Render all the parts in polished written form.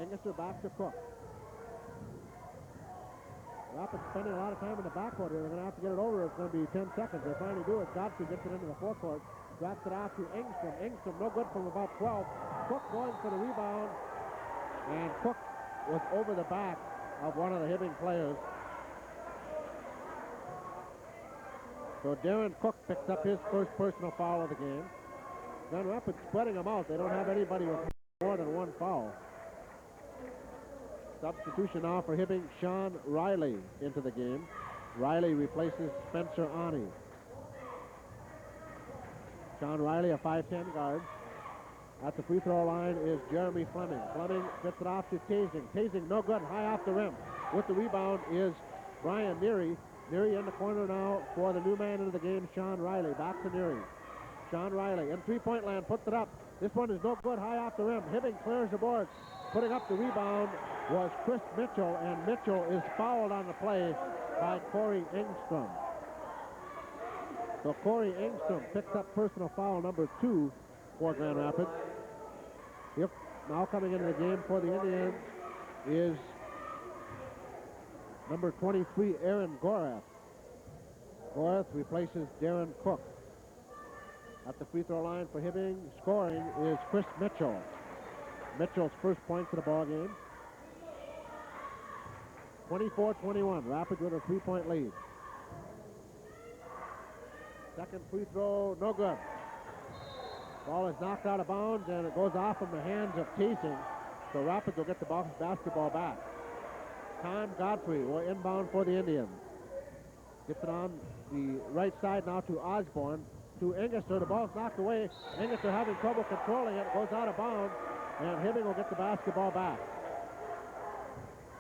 Engelser back to Cook. Rapids spending a lot of time in the backcourt here. They're going to have to get it over. It's going to be 10 seconds. They finally do it. Godfrey gets it into the forecourt. Drops it off to Engstrom. Engstrom no good from about 12. Cook going for the rebound. And Cook was over the back of one of the Hibbing players. So Darren Cook picks up his first personal foul of the game. Grand Rapids spreading them out. They don't have anybody with more than one foul. Substitution now for Hibbing, Sean Riley into the game. Riley replaces Spencer Ani. Sean Riley, a 5'10 guard. At the free throw line is Jeremy Fleming. Fleming gets it off to Tasing. Tasing no good, high off the rim. With the rebound is Brian Neary. Neary in the corner now for the new man into the game, Sean Riley. Back to Neary. Sean Riley in three-point land, puts it up. This one is no good, high off the rim. Hibbing clears the boards. Putting up the rebound was Chris Mitchell, and Mitchell is fouled on the play by Corey Engstrom. So Corey Engstrom picks up personal foul number 2 for Grand Rapids. Yep. Now coming into the game for the Indians is number 23, Aaron Gorath. Gorath replaces Darren Cook. At the free throw line for Hibbing, scoring is Chris Mitchell. Mitchell's first points of the ball game. 24-21. Rapids with a 3-point lead. Second free throw, no good. Ball is knocked out of bounds, and it goes off in the hands of Tasing. So Rapids will get the basketball back. Tom Godfrey will inbound for the Indians. Gets it on the right side now to Osborne. To Engelser. The ball's knocked away. Engelser having trouble controlling it. Goes out of bounds. And Hibbing will get the basketball back.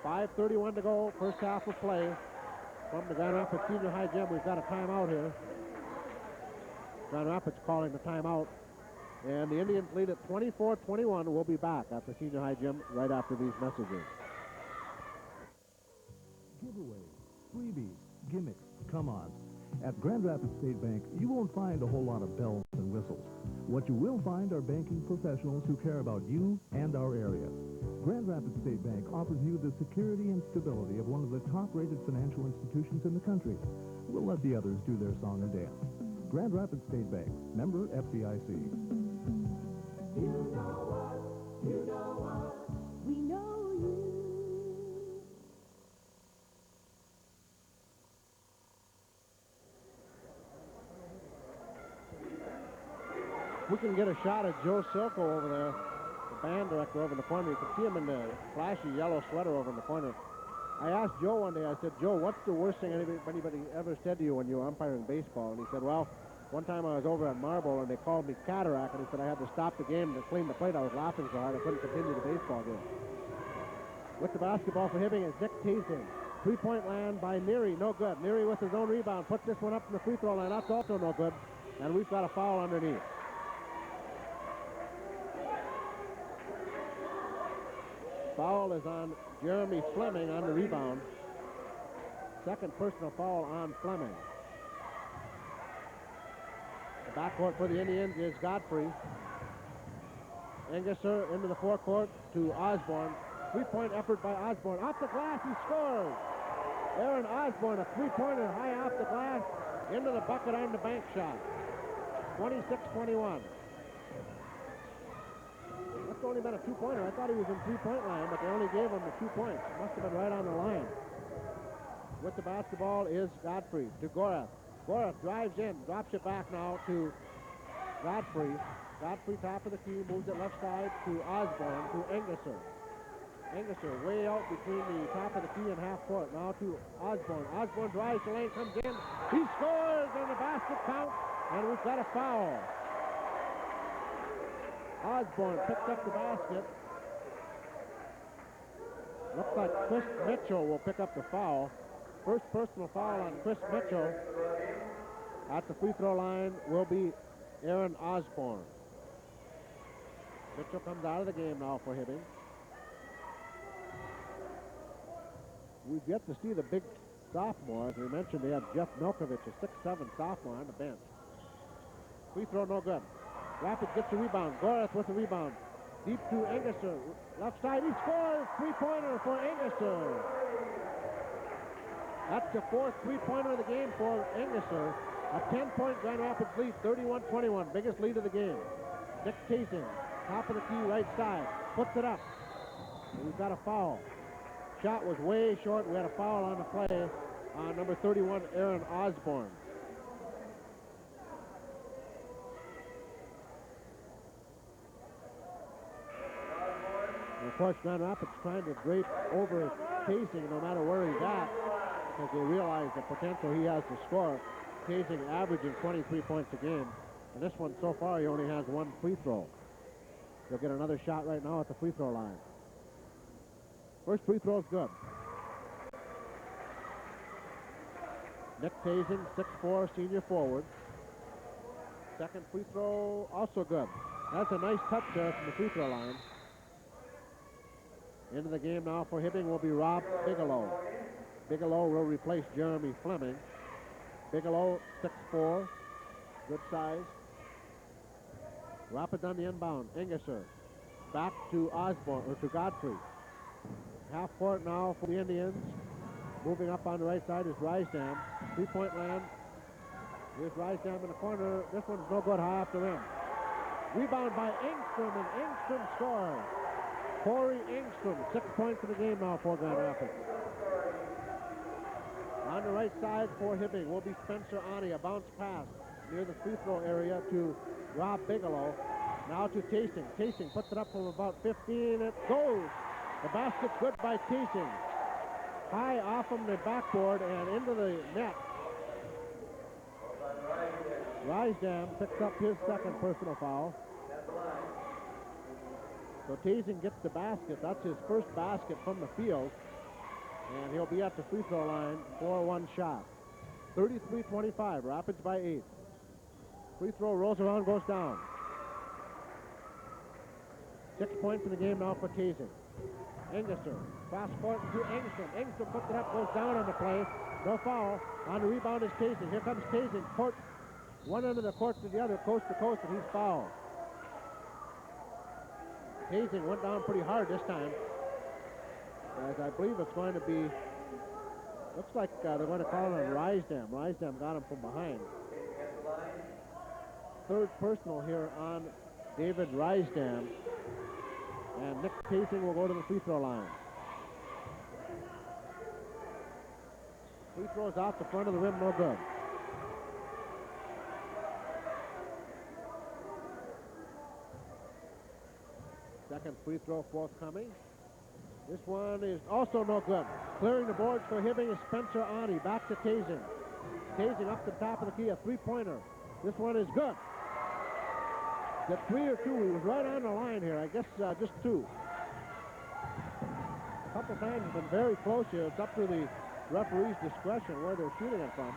5:31 to go. First half of play. From the Grand Rapids Senior High Gym, we've got a timeout here. Grand Rapids calling the timeout. And the Indians lead at 24-21. We'll be back at the Senior High Gym right after these messages. Giveaways, freebies, gimmicks, come-ons. At Grand Rapids State Bank, you won't find a whole lot of bells and whistles. What you will find are banking professionals who care about you and our area. Grand Rapids State Bank offers you the security and stability of one of the top-rated financial institutions in the country. We'll let the others do their song and dance. Grand Rapids State Bank, member FDIC. You know us, you know us, we know you. We can get a shot at Joe Silko over there, the band director over in the corner. You can see him in the flashy yellow sweater over in the corner. I asked Joe one day, I said, Joe, what's the worst thing anybody ever said to you when you were umpiring baseball? And he said, well, one time I was over at Marble and they called me cataract, and he said I had to stop the game to clean the plate. I was laughing so hard I couldn't continue the baseball game. With the basketball for Hibbing is Nick Tasing. Three-point land by Neary, no good. Neary with his own rebound, puts this one up in the free throw line. That's also no good. And we've got a foul underneath. Foul is on Jeremy Fleming on the rebound. Second personal foul on Fleming. The backcourt for the Indians is Godfrey. Engelser into the forecourt to Osborne. Three-point effort by Osborne. Off the glass, he scores. Aaron Osborne, a three-pointer high off the glass into the bucket on the bank shot. 26-21. That's only been a two-pointer. I thought he was in three-point line, but they only gave him the 2 points. Must have been right on the line. With the basketball is Godfrey to Gorath. Gorath drives in, drops it back now to Godfrey. Godfrey, top of the key, moves it left side to Osborne, to Engelser. Engelser way out between the top of the key and half court. Now to Osborne. Osborne drives the lane, comes in. He scores, and the basket counts, and we've got a foul. Osborne picks up the basket. Looks like Chris Mitchell will pick up the foul. First personal foul on Chris Mitchell. At the free throw line will be Aaron Osborne. Mitchell comes out of the game now for Hibbing. We've yet to see the big sophomore. As we mentioned, they have Jeff Milkovich, a 6'7" sophomore on the bench. Free throw no good. Rapids gets the rebound. Gorath with the rebound. Deep to Engesser. Left side, he scores. Three-pointer for Engesser. That's the fourth three-pointer of the game for Engesser. A 10-point Grand Rapids lead, 31-21. Biggest lead of the game. Nick Tasing, top of the key, right side. Puts it up. And we've got a foul. Shot was way short. We had a foul on the play on number 31, Aaron Osborne. And of course, Grand Rapids trying to drape over Tasing no matter where he's at because they realize the potential he has to score. Tasing averaging 23 points a game. And this one, so far, he only has one free throw. He'll get another shot right now at the free throw line. First free throw is good. Nick Tasing, 6'4", senior forward. Second free throw, also good. That's a nice touch there from the free throw line. Into the game now for Hibbing will be Rob Bigelow. Bigelow will replace Jeremy Fleming. Bigelow, 6'4", good size. Rapids on the inbound. Engesser back to Osborne, or to Godfrey. Half court now for the Indians. Moving up on the right side is Rysdam. Three-point land. Here's Rysdam in the corner. This one's no good, high off the rim. Rebound by Engstrom, and Engstrom scores. Corey Engstrom, 6 points in the game now for Grand Rapids. On the right side for Hibbing will be Spencer Ani. A bounce pass near the free throw area to Rob Bigelow. Now to Tasing. Tasing puts it up from about 15. It goes. The basket's good by Tasing. High off from the backboard and into the net. Rysdam picks up his second personal foul. So Tasing gets the basket. That's his first basket from the field. And he'll be at the free throw line for one shot. 33-25, Rapids by 8. Free throw rolls around, goes down. 6 points in the game now for Tasing. Engesser, fast court to Engstrom. Engstrom puts it up, goes down on the play. No foul. On the rebound is Tasing. Here comes Tasing. Court, one end of the court to the other, coast to coast, and he's fouled. Tasing went down pretty hard this time. As I believe it's going to be, looks like they're going to call it on Rysdam. Rysdam got him from behind. Third personal here on David Rysdam. And Nick Tasing will go to the free throw line. Free throws off the front of the rim, no good. Second free throw forthcoming. This one is also no good. Clearing the boards for Hibbing is Spencer Ani. Back to Tasing. Tasing up the top of the key, a three-pointer. This one is good. Is it 3 or 2? He was right on the line here. I guess just 2. A couple times it's been very close here. It's up to the referee's discretion where they're shooting it from.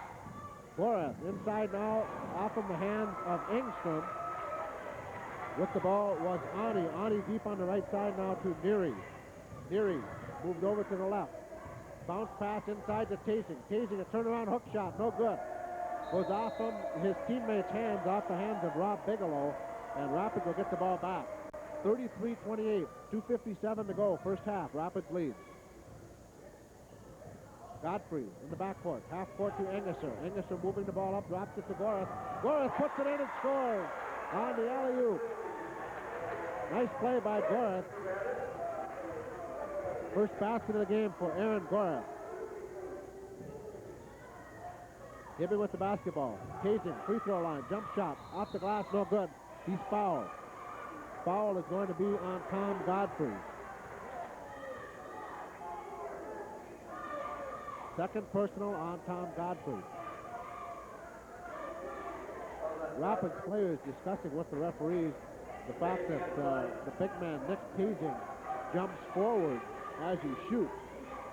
Gorath inside now, off from the hands of Engstrom. With the ball was Ani. Ani deep on the right side now to Neary. Neary moved over to the left. Bounce pass inside to Tasing. Tasing, a turnaround hook shot, no good. Goes off from his teammates' hands, off the hands of Rob Bigelow, and Rapids will get the ball back. 33-28, 2:57 to go, first half. Rapids lead. Godfrey in the backcourt, half court to Engesser. Engesser moving the ball up, drops it to Gorath. Gorath puts it in and scores on the alley-oop. Nice play by Gorath. First basket of the game for Aaron Gorath. Hibbing with the basketball. Tasing, free throw line, jump shot, off the glass, no good. He's fouled. Foul is going to be on Tom Godfrey. Second personal on Tom Godfrey. Rapids players discussing with the referees the fact that the big man, Nick Tasing, jumps forward as you shoot.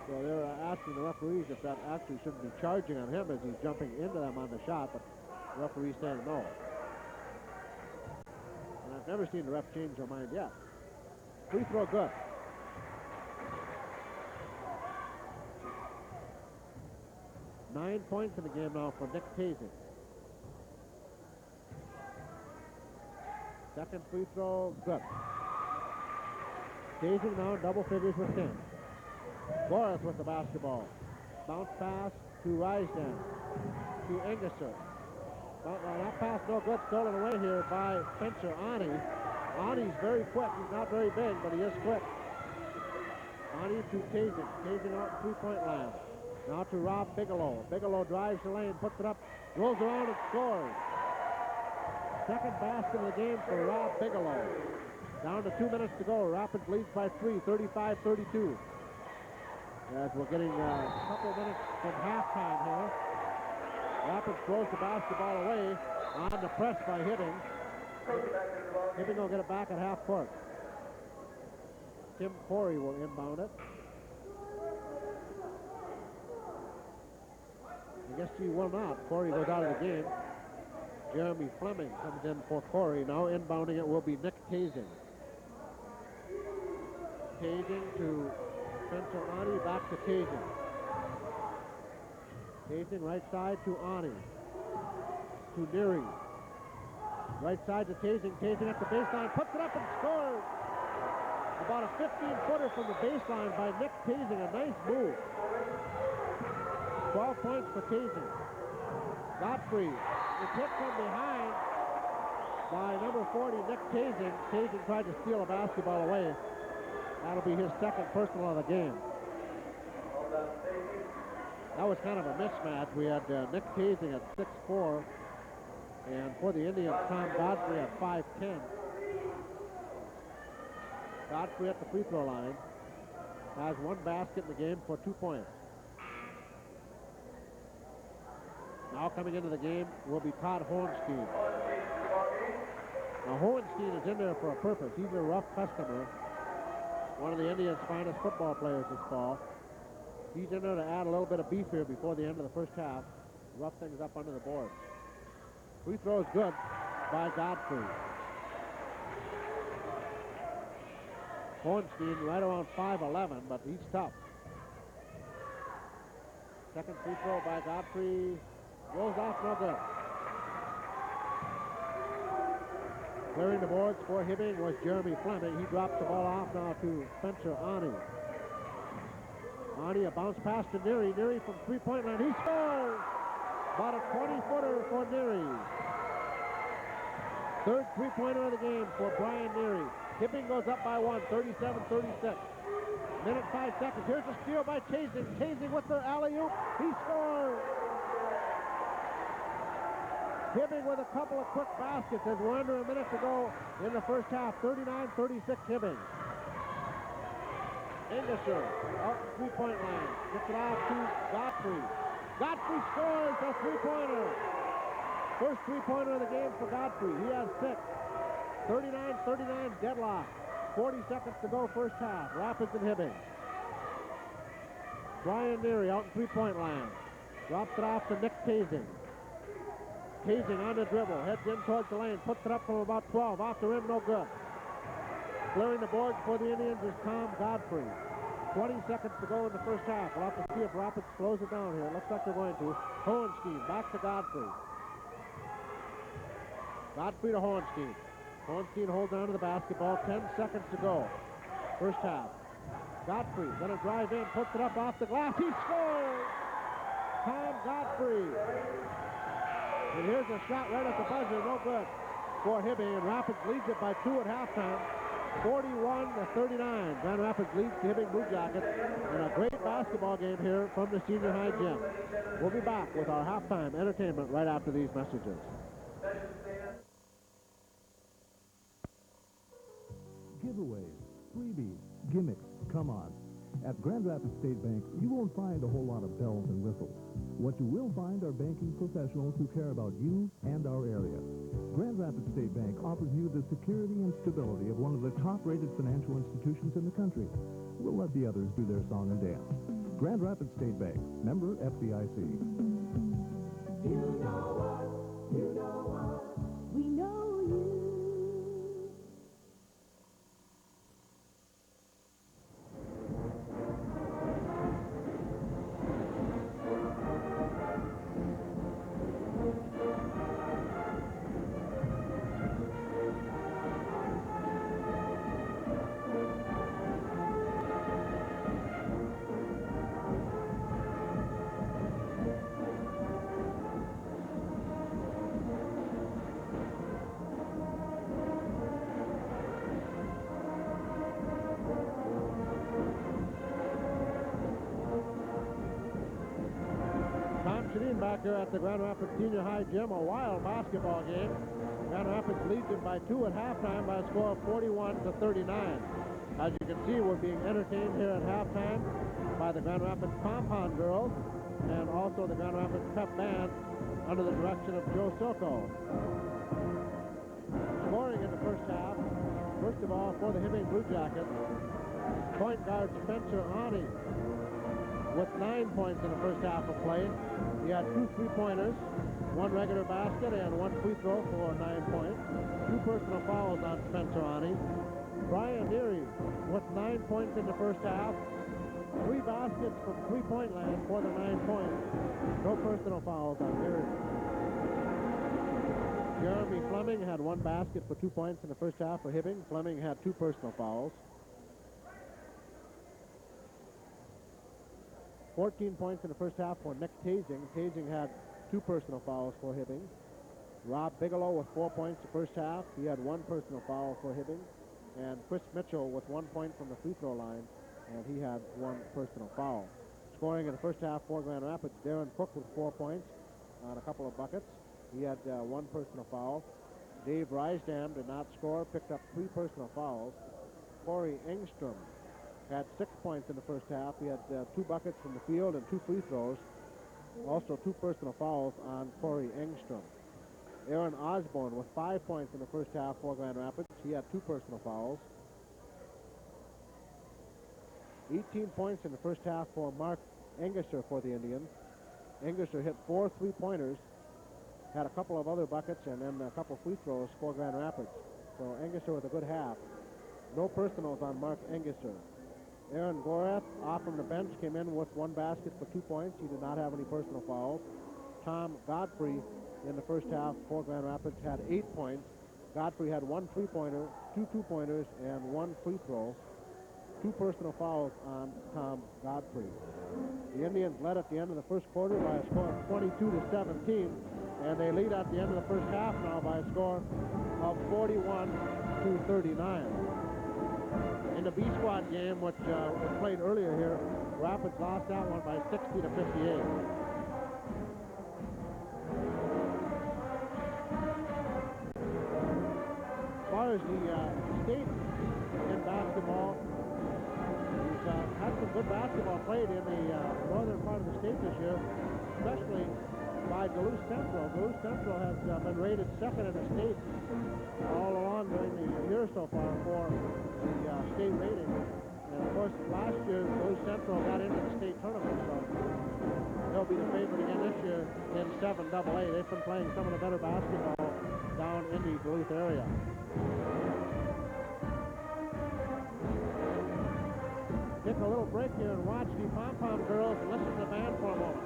So they're asking the referees if that actually shouldn't be charging on him as he's jumping into them on the shot, but the referee's saying no. And I've never seen the ref change their mind yet. Free throw good. Nine points in the game now for Nick Tasing. Second free throw, good. Tasing now in double figures with 10. Boris with the basketball. Bounce pass to Risden. To Engesser. That pass no good. Stolen away here by Spencer Ani. Ani's very quick. He's not very big, but he is quick. Ani to Tasing. Tasing out three-point line. Now to Rob Bigelow. Bigelow drives the lane, puts it up, rolls around and scores. Second basket of the game for Rob Bigelow. Down to 2 minutes to go. Rapids leads by 3, 35-32. As we're getting a couple minutes from halftime here. Rapids throws the basketball away on the press by Hibbing. Hibbing will get it back at half court. Tim Corey will inbound it. I guess he will not. Corey goes out of the game. Jeremy Fleming comes in for Corey. Now inbounding it will be Nick Tasing. Tasing to Spencer Ani, back to Tasing. Tasing right side to Ani. To Neary. Right side to Tasing. Tasing at the baseline, puts it up and scores. About a 15-footer from the baseline by Nick Tasing. A nice move. 12 points for Tasing. Godfrey is hit from behind by number 40, Nick Tasing. Tasing tried to steal a basketball away. That'll be his second personal of the game. That was kind of a mismatch. We had Nick Tasing at 6'4", and for the Indians, Tom Godfrey at 5'10". Godfrey at the free throw line has one basket in the game for 2 points. Now coming into the game will be Todd Hohenstein. Now Hohenstein is in there for a purpose. He's a rough customer. One of the Indians' finest football players this fall. He's in there to add a little bit of beef here before the end of the first half. Rough things up under the board. Free throw is good by Godfrey. Hohenstein right around 5'11", but he's tough. Second free throw by Godfrey. Goes off, no good. Clearing the boards for Hibbing was Jeremy Fleming. He drops the ball off now to Spencer Ani. Ani, a bounce pass to Neary. Neary from three-point line. He scores! About a 20-footer for Neary. Third three-pointer of the game for Brian Neary. Hibbing goes up by 1, 37-36. Minute 5 seconds. Here's a steal by Tasing. Tasing with the alley-oop. He scores! Hibbing with a couple of quick baskets as we're under a minute to go in the first half. 39-36 Hibbing. Engesser out the three-point line. Gets it off to Godfrey. Godfrey scores a three-pointer. First three-pointer of the game for Godfrey. He has 6. 39-39 deadlock. 40 seconds to go first half. Rapids and Hibbing. Brian Neary out in three-point line. Drops it off to Nick Tasing. Tasing on the dribble, heads in towards the lane, puts it up from about 12, off the rim, no good. Clearing the boards for the Indians is Tom Godfrey. 20 seconds to go in the first half. We'll have to see if Rapids slows it down here. Looks like they're going to. Hohenstein, back to Godfrey. Godfrey to Hohenstein. Hohenstein holds on to the basketball, 10 seconds to go. First half. Godfrey gonna drive in, puts it up off the glass, he scores! Tom Godfrey. And here's a shot right at the buzzer, no good for Hibbing, and Rapids leads it by 2 at halftime, 41-39. Grand Rapids leads the Hibbing Blue Jackets in a great basketball game here from the senior high gym. We'll be back with our halftime entertainment right after these messages. Giveaways, freebies, gimmicks, come-ons. At Grand Rapids State Bank, you won't find a whole lot of bells and whistles. What you will find are banking professionals who care about you and our area. Grand Rapids State Bank offers you the security and stability of one of the top-rated financial institutions in the country. We'll let the others do their song and dance. Grand Rapids State Bank, member FDIC. You know us, you know us, we know you. back here at the Grand Rapids Senior High Gym, a wild basketball game. Grand Rapids leads it by 2 at halftime by a score of 41-39. As you can see, we're being entertained here at halftime by the Grand Rapids Pom-Pom Girls and also the Grand Rapids Pep Band under the direction of Joe Silko. Scoring in the first half, first of all, for the Hibbing Blue Jackets, point guard Spencer Ani with 9 points in the first half of play. He had 2 3-pointers, 1 regular basket, and 1 free throw for 9 points. 2 personal fouls on Spencer Ani. Brian Neary with 9 points in the first half. 3 baskets from three-point land for the 9 points. No personal fouls on Neary. Jeremy Fleming had 1 basket for 2 points in the first half for Hibbing. Fleming had 2 personal fouls. 14 points in the first half for Nick Tasing. Tasing had 2 personal fouls for Hibbing. Rob Bigelow with 4 points the first half. He had 1 personal foul for Hibbing. And Chris Mitchell with 1 point from the free throw line, and he had 1 personal foul. Scoring in the first half for Grand Rapids, Darren Cook with 4 points on a couple of buckets. He had 1 personal foul. Dave Rysdam did not score, picked up 3 personal fouls. Corey Engstrom had 6 points in the first half. He had 2 buckets from the field and 2 free throws. Also 2 personal fouls on Corey Engstrom. Aaron Osborne with 5 points in the first half for Grand Rapids. He had 2 personal fouls. 18 points in the first half for Mark Engesser for the Indians. Engesser hit 4 3-pointers, had a couple of other buckets, and then a couple free throws for Grand Rapids. So Engesser with a good half. No personals on Mark Engesser. Aaron Gorath, off from the bench, came in with 1 basket for 2 points. He did not have any personal fouls. Tom Godfrey in the first half for Grand Rapids had 8 points. Godfrey had 1 3-pointer, 2 2-pointers, and 1 free throw. 2 personal fouls on Tom Godfrey. The Indians led at the end of the first quarter by a score of 22-17, and they lead at the end of the first half now by a score of 41-39. In the B squad game, which was played earlier here, Rapids lost that one by 60-58. As far as the state in basketball, we've had some good basketball played in the northern part of the state this year, especially by Duluth Central. Duluth Central has been rated second in the state all along during the year so far for the state rating. And of course, last year Duluth Central got into the state tournament, so they'll be the favorite again this year in 7AA. They've been playing some of the better basketball down in the Duluth area. Take a little break here and watch the Pom-Pom Girls and listen to the band for a moment.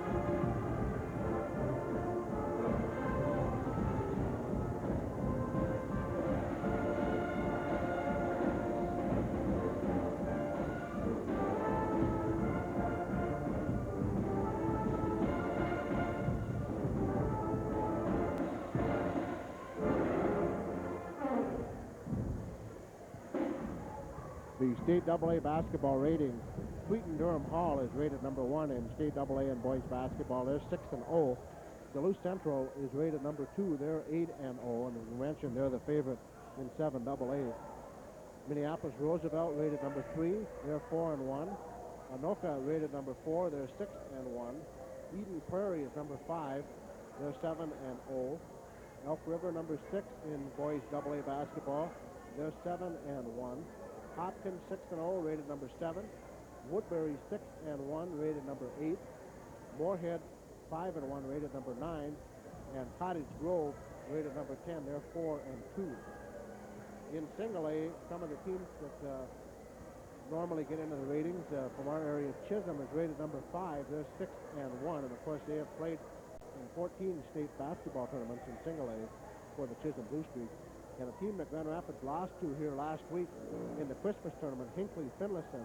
The state AA basketball rating, Wheaton-Durham Hall is rated number 1 in state AA in boys basketball. They're 6-0. Duluth Central is rated number 2. They're 8-0, and as we mentioned, they're the favorite in 7AA. Minneapolis Roosevelt rated number 3. They're 4-1. Anoka rated number 4. They're 6-1. Eden Prairie is number 5. They're 7-0. Elk River number 6 in boys AA basketball. They're 7-1. Hopkins 6-0, rated number 7. Woodbury 6-1, rated number 8. Moorhead 5-1, rated number 9. And Cottage Grove rated number 10. They're 4-2. In single A, some of the teams that normally get into the ratings from our area, Chisholm is rated number 5. They're 6-1, and of course they have played in 14 state basketball tournaments in single A for the Chisholm Blue Streak. And a team that Grand Rapids lost to here last week in the Christmas tournament, Hinckley Finlayson,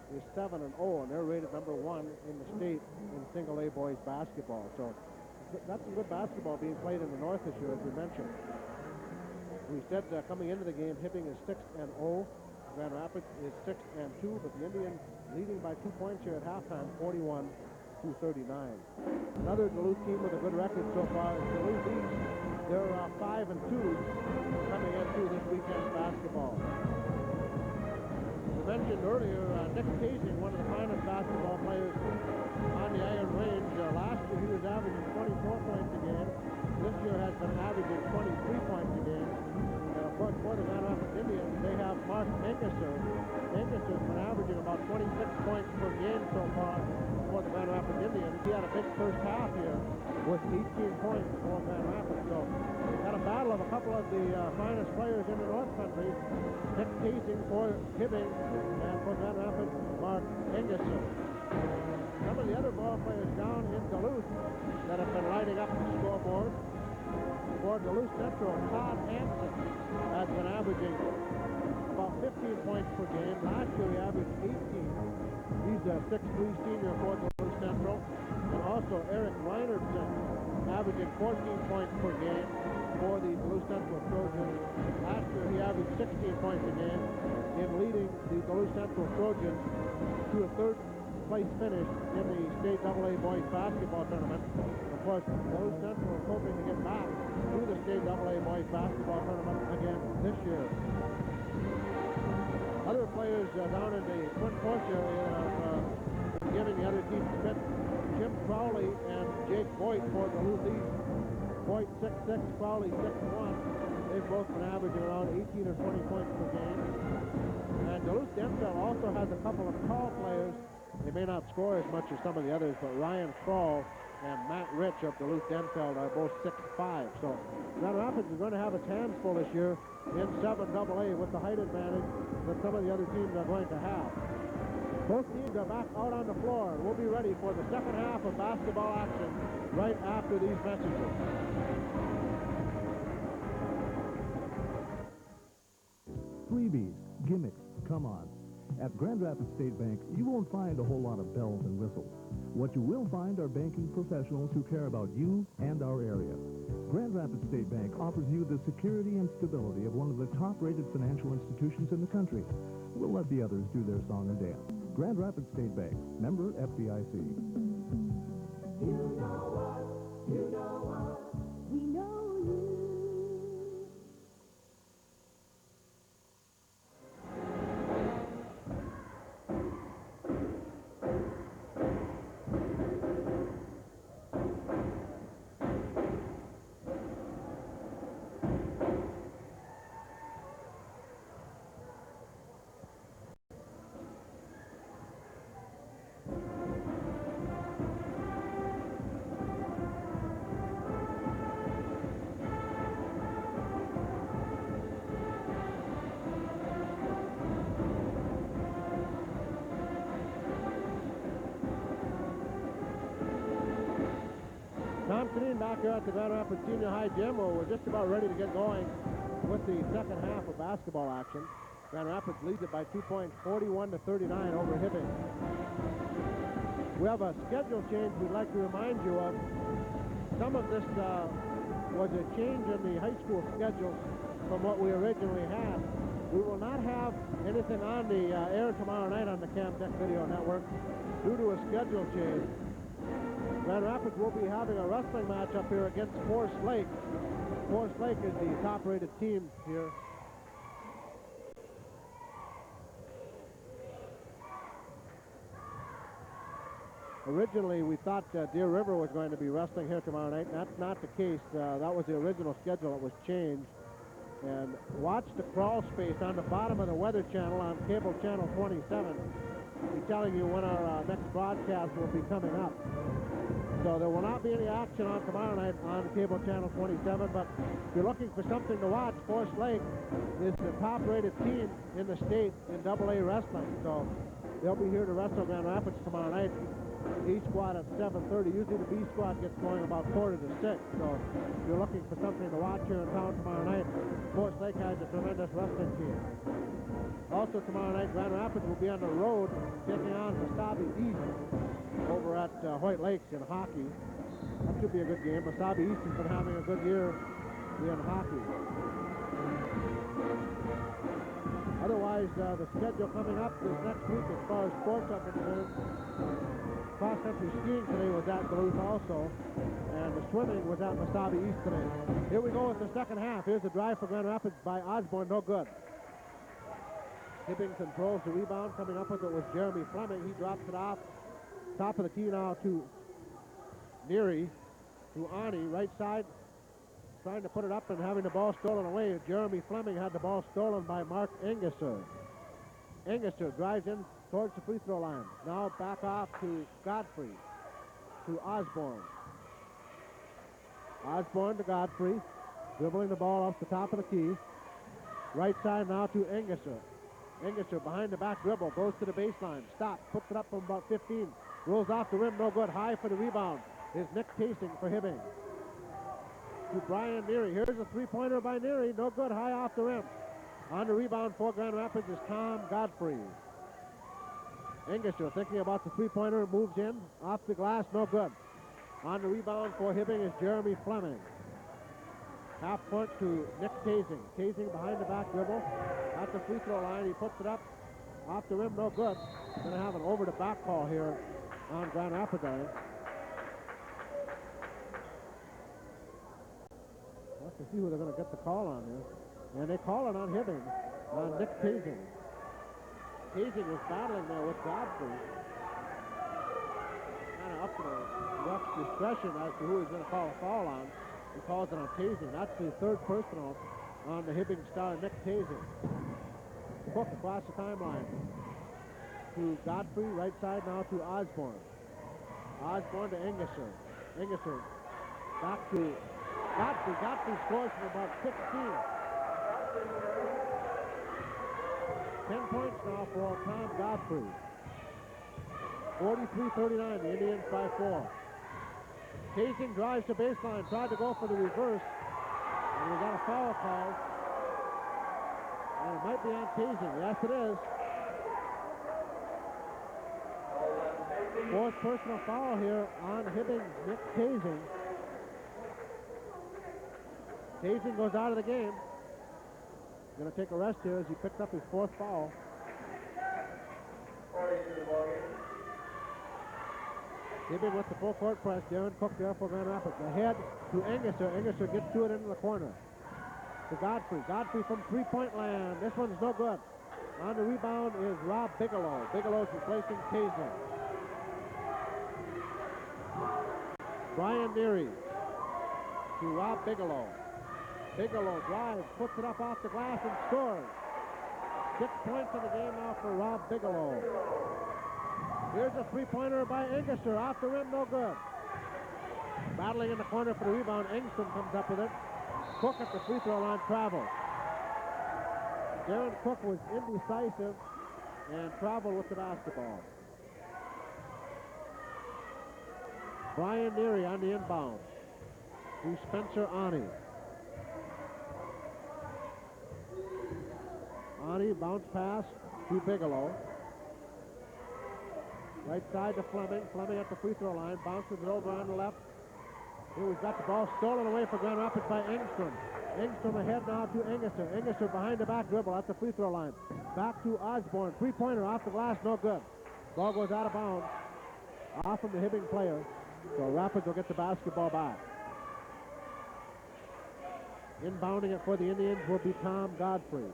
is 7-0, and they're rated number 1 in the state in single A boys basketball. So that's some good basketball being played in the north this year, as we mentioned. We said coming into the game, Hibbing is 6-0, Grand Rapids is 6-2, but the Indians leading by 2 points here at halftime, 41-39. 72-39. Another Duluth team with a good record so far is Duluth East. They're 5-2 coming into this weekend's basketball. We mentioned earlier Nick Tasing, one of the finest basketball players on the Iron Range. Last year he was averaging 24 points a game. This year has been averaging 23 points a game. And of course, for the Grand Rapids Indians, they have Mark Engesser. Engesser's been averaging about 26 points per game so far for the Grand Rapids Indians. He had a big first half here with 18 points for Grand Rapids. So had a battle of a couple of the finest players in the North Country. Nick Tasing for Hibbing, and for Grand Rapids, Mark Engesser. Some of the other ball players down in Duluth that have been lighting up the scoreboard. For Duluth Central, Todd Hansen has been averaging about 15 points per game. Last year he averaged 18. He's a 6'3" senior for Duluth Central. And also Eric Reinertson averaging 14 points per game for the Duluth Central Trojans. Last year he averaged 16 points a game in leading the Duluth Central Trojans to a third-place finish in the state AA boys basketball tournament. Of course, Duluth Central is hoping to get back to the state AA boys basketball tournament again this year. Other players down in the Twin Forks area have been giving the other team a bit. Jim Crowley and Jake Boyd for Duluth East. Boyd 6'6", Crowley 6'1". They've both been averaging around 18 or 20 points per game. And Duluth Dental also has a couple of tall players. They may not score as much as some of the others, but Ryan Kroll and Matt Rich of Duluth Denfeld are both 6'5". So Grand Rapids is going to have its hands full this year in 7AA with the height advantage that some of the other teams are going to have. Both teams are back out on the floor. We'll be ready for the second half of basketball action right after these messages. Freebies, gimmicks, come-ons. At Grand Rapids State Bank, you won't find a whole lot of bells and whistles. What you will find are banking professionals who care about you and our area. Grand Rapids State Bank offers you the security and stability of one of the top-rated financial institutions in the country. We'll let the others do their song and dance. Grand Rapids State Bank, member FDIC. You know what? You know what? We know you. Tom Canine back here at the Grand Rapids Senior High Gym, where we're just about ready to get going with the second half of basketball action. Grand Rapids leads it by 2 points, 41-39 over Hibbing. We have a schedule change we'd like to remind you of. Some of this was a change in the high school schedule from what we originally had. We will not have anything on the air tomorrow night on the Cam Tech Video Network due to a schedule change. Grand Rapids will be having a wrestling match up here against Forest Lake. Forest Lake is the top-rated team here. Originally, we thought Deer River was going to be wrestling here tomorrow night. That's not the case. That was the original schedule. It was changed. And watch the crawl space on the bottom of the Weather Channel on cable channel 27. I'll be telling you when our next broadcast will be coming up. So there will not be any action on tomorrow night on cable channel 27, but if you're looking for something to watch, Forest Lake is the top-rated team in the state in AA wrestling. So they'll be here to wrestle Grand Rapids tomorrow night. E squad at 7:30. Usually the B squad gets going about 4 to 6. So if you're looking for something to watch here in town tomorrow night, Forest Lake has a tremendous wrestling team. Also tomorrow night, Grand Rapids will be on the road taking on Wasabi East over at Hoyt Lakes in hockey. That should be a good game. Wasabi East has been having a good year in hockey. Otherwise, the schedule coming up this next week as far as sports are concerned, cross-country skiing today was at Duluth also, and the swimming was at Mesabi East today. Here we go with the second half. Here's a drive for Grand Rapids by Osborne, no good. Hibbing controls the rebound. Coming up with it was Jeremy Fleming. He drops it off. Top of the key now to Neary, to Ani, right side, trying to put it up and having the ball stolen away. Jeremy Fleming had the ball stolen by Mark Engesser. Engesser drives in towards the free throw line. Now back off to Godfrey, to Osborne. Osborne to Godfrey, dribbling the ball off the top of the key. Right side now to Engesser. Engesser behind the back dribble, goes to the baseline, stops, puts it up from about 15, rolls off the rim, no good. High for the rebound is Nick Casing for Hibbing. To Brian Neary. Here's a three-pointer by Neary, no good, high off the rim. On the rebound for Grand Rapids is Tom Godfrey. Engesser thinking about the three-pointer, moves in, off the glass, no good. On the rebound for Hibbing is Jeremy Fleming. Half point to Nick Casing. Casing behind the back dribble. At the free throw line, he puts it up. Off the rim, no good. Going to have an over-the-back call here on Grand Rapids, I think. Let's see who they're going to get the call on here. And they call it on Hibbing, on Nick Casing. Casing was battling there with Godfrey. Kind of up to the ref's discretion as to who he's going to call a foul on. He calls it on Casing. That's the third personal on the Hibbing star, Nick Casing. Cook across the timeline to Godfrey, right side now to Osborne. Osborne to Engesser. Engesser back to Godfrey. Godfrey scores from about 16. 10 points now for Tom Godfrey. 43-39, the Indians by 4. Casing drives to baseline, tried to go for the reverse, and we got a foul call. And it might be on Casing. Yes, it is. Fourth personal foul here on Hibbing's Nick Casing. Casing goes out of the game. Going to take a rest here as he picked up his fourth foul. Hibbing with the full court press. Darren Cook there for Grand Rapids. Ahead to Engesser. Engesser gets to it into the corner. To Godfrey. Godfrey from three-point land. This one's no good. On the rebound is Rob Bigelow. Bigelow's replacing Casing. Brian Neary to Rob Bigelow. Bigelow drives, puts it up off the glass and scores. 6 points in the game now for Rob Bigelow. Here's a three-pointer by Engesser. Off the rim, no good. Battling in the corner for the rebound. Engstrom comes up with it. Cook at the free throw line travels. Darren Cook was indecisive and traveled with the basketball. Brian Neary on the inbound to Spencer Ani. Ani bounce pass to Bigelow. Right side to Fleming. Fleming at the free throw line. Bounces it over on the left. Here we've got the ball stolen away for Grand Rapids by Engstrom. Engstrom ahead now to Engesser. Engesser behind the back dribble at the free throw line. Back to Osborne. Three-pointer off the glass, no good. Ball goes out of bounds. Off from the Hibbing player. So Rapids will get the basketball back. Inbounding it for the Indians will be Tom Godfrey.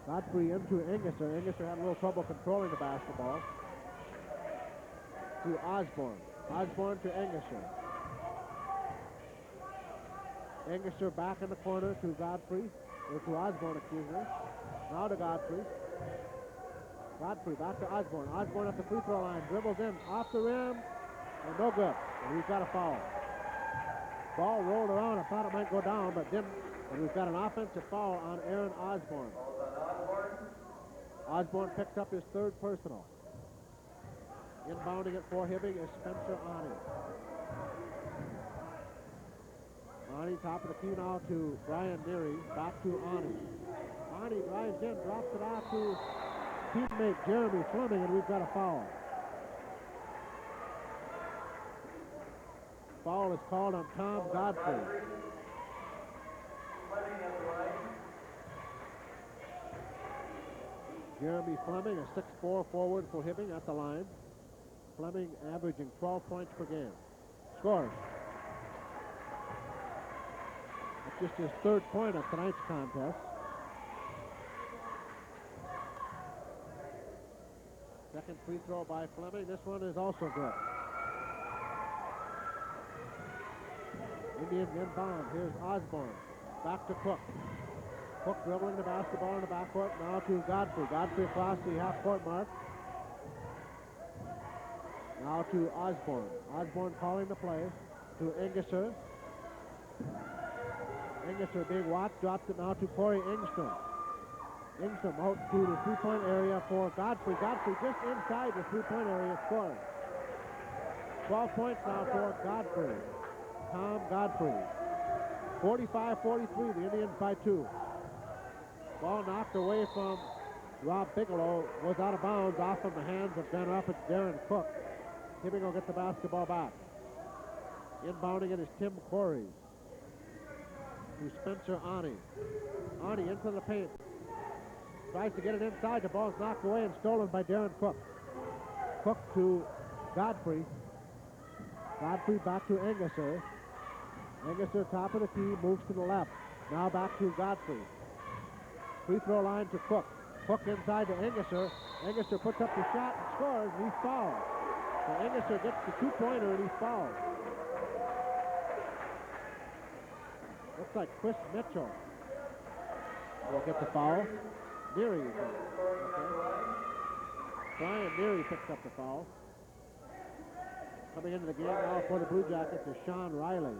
Godfrey into Engesser. Engesser had a little trouble controlling the basketball. To Osborne. Osborne to Engesser. Engesser back in the corner to Godfrey. Or to Osborne, excuse me. Now to Godfrey. Godfrey back to Osborne. Osborne at the free throw line. Dribbles in. Off the rim. And no good. And he's got a foul. Ball rolled around. I thought it might go down, but didn't. And we've got an offensive foul on Aaron Osborne. Osborne picks up his third personal. Inbounding it for Hibbing is Spencer Ani. Ani top of the key now to Brian Neary. Back to Ani. Ani drives in, drops it off to teammate Jeremy Fleming, and we've got a foul. Foul is called on Tom Godfrey. Jeremy Fleming, a 6'4" forward for Hibbing at the line. Fleming averaging 12 points per game. Scores. That's just his third point of tonight's contest. Second free throw by Fleming. This one is also good. Indians inbound. Here's Osborne. Back to Cook. Cook dribbling the basketball in the backcourt. Now to Godfrey. Godfrey across the half-court mark. Now to Osborne. Osborne calling the play to Engesser. Engesser being watched. Drops it now to Corey Engstrom. Engstrom out to the three-point area for Godfrey. Godfrey just inside the three-point area scoring. 12 points now for Godfrey. Tom Godfrey. 45-43, the Indians by 2. Ball knocked away from Rob Bigelow, was out of bounds off of the hands of Grand Rapids' Darren Cook. Hibbing will get the basketball back. Inbounding it is Tim Corey. To Spencer Ani. Ani into the paint. Tries to get it inside. The ball's knocked away and stolen by Darren Cook. Cook to Godfrey. Godfrey back to Engesser. Engesser top of the key, moves to the left. Now back to Godfrey. Free throw line to Cook. Cook inside to Engesser. Engesser puts up the shot and scores, and he's fouled. So Engesser gets the two-pointer and he's fouled. Looks like Chris Mitchell will get the foul. Neary. Okay. Brian Neary picks up the foul. Coming into the game now for the Blue Jackets is Sean Riley.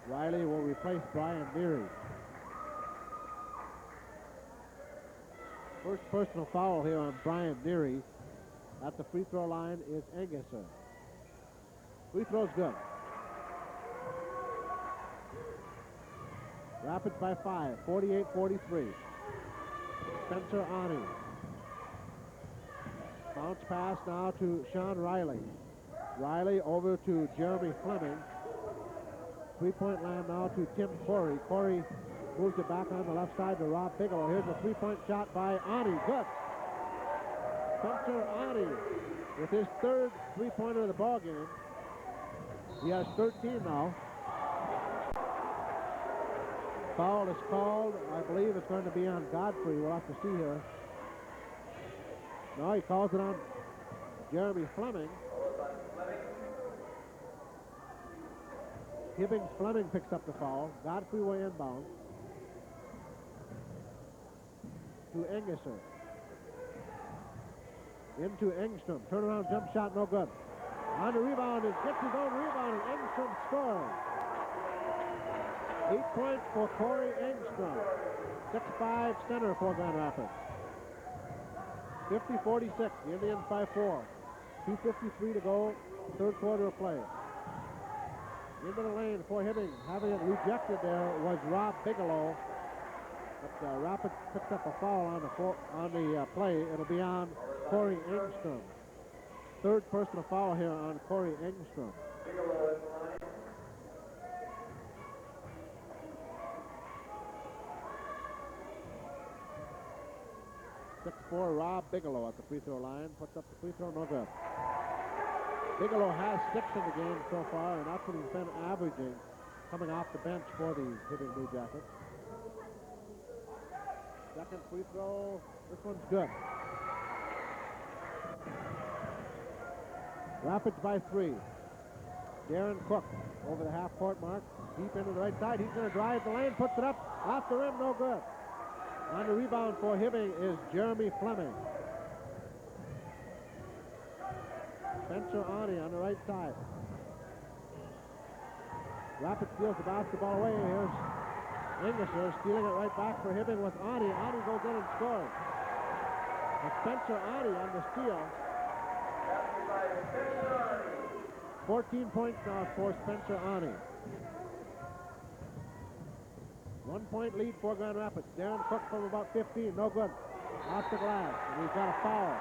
Riley will replace Brian Neary. First personal foul here on Brian Neary. At the free throw line is Engesser. Free throw's good. Rapids by 5, 48-43. Spencer Ani. Bounce pass now to Sean Riley. Riley over to Jeremy Fleming. Three-point line now to Tim Corey. Corey moves it back on the left side to Rob Bigelow. Here's a three-point shot by Ani. Good. Spencer Ani with his third three-pointer of the ball game. He has 13 now. Foul is called. I believe it's going to be on Godfrey. We'll have to see here. No, he calls it on Jeremy Fleming. Hibbing Fleming picks up the foul. Godfrey will inbound. To Engesser. Into Engstrom. Turnaround jump shot, no good. On the rebound, it gets his own rebound, and Engstrom scores. 8 points for Corey Engstrom. 6'5" center for Grand Rapids. 50-46, the Indians by 4. 2:53 to go, third quarter of play. Into the lane for Hibbing. Having it rejected there was Rob Bigelow. But Rapids picked up a foul on the play. It'll be on Corey Engstrom. Third personal foul here on Corey Engstrom. 6'4" Rob Bigelow at the free throw line. Puts up the free throw, no good. Bigelow has 6 in the game so far, and that's what he's been averaging coming off the bench for the Hibbing Blue Jackets. Second free throw, this one's good. Rapids by 3. Darren Cook over the half-court mark, deep into the right side. He's going to drive the lane, puts it up, off the rim, no good. On the rebound for Hibbing is Jeremy Fleming. Spencer Ani on the right side. Rapids steals the basketball away. Here's Engesser stealing it right back for Hibbing with Ani. Ani goes in and scores. And Spencer Ani on the steal. 14 points now for Spencer Ani. 1 point lead for Grand Rapids. Darren Cook from about 15, no good. Off the glass, and he's got a foul.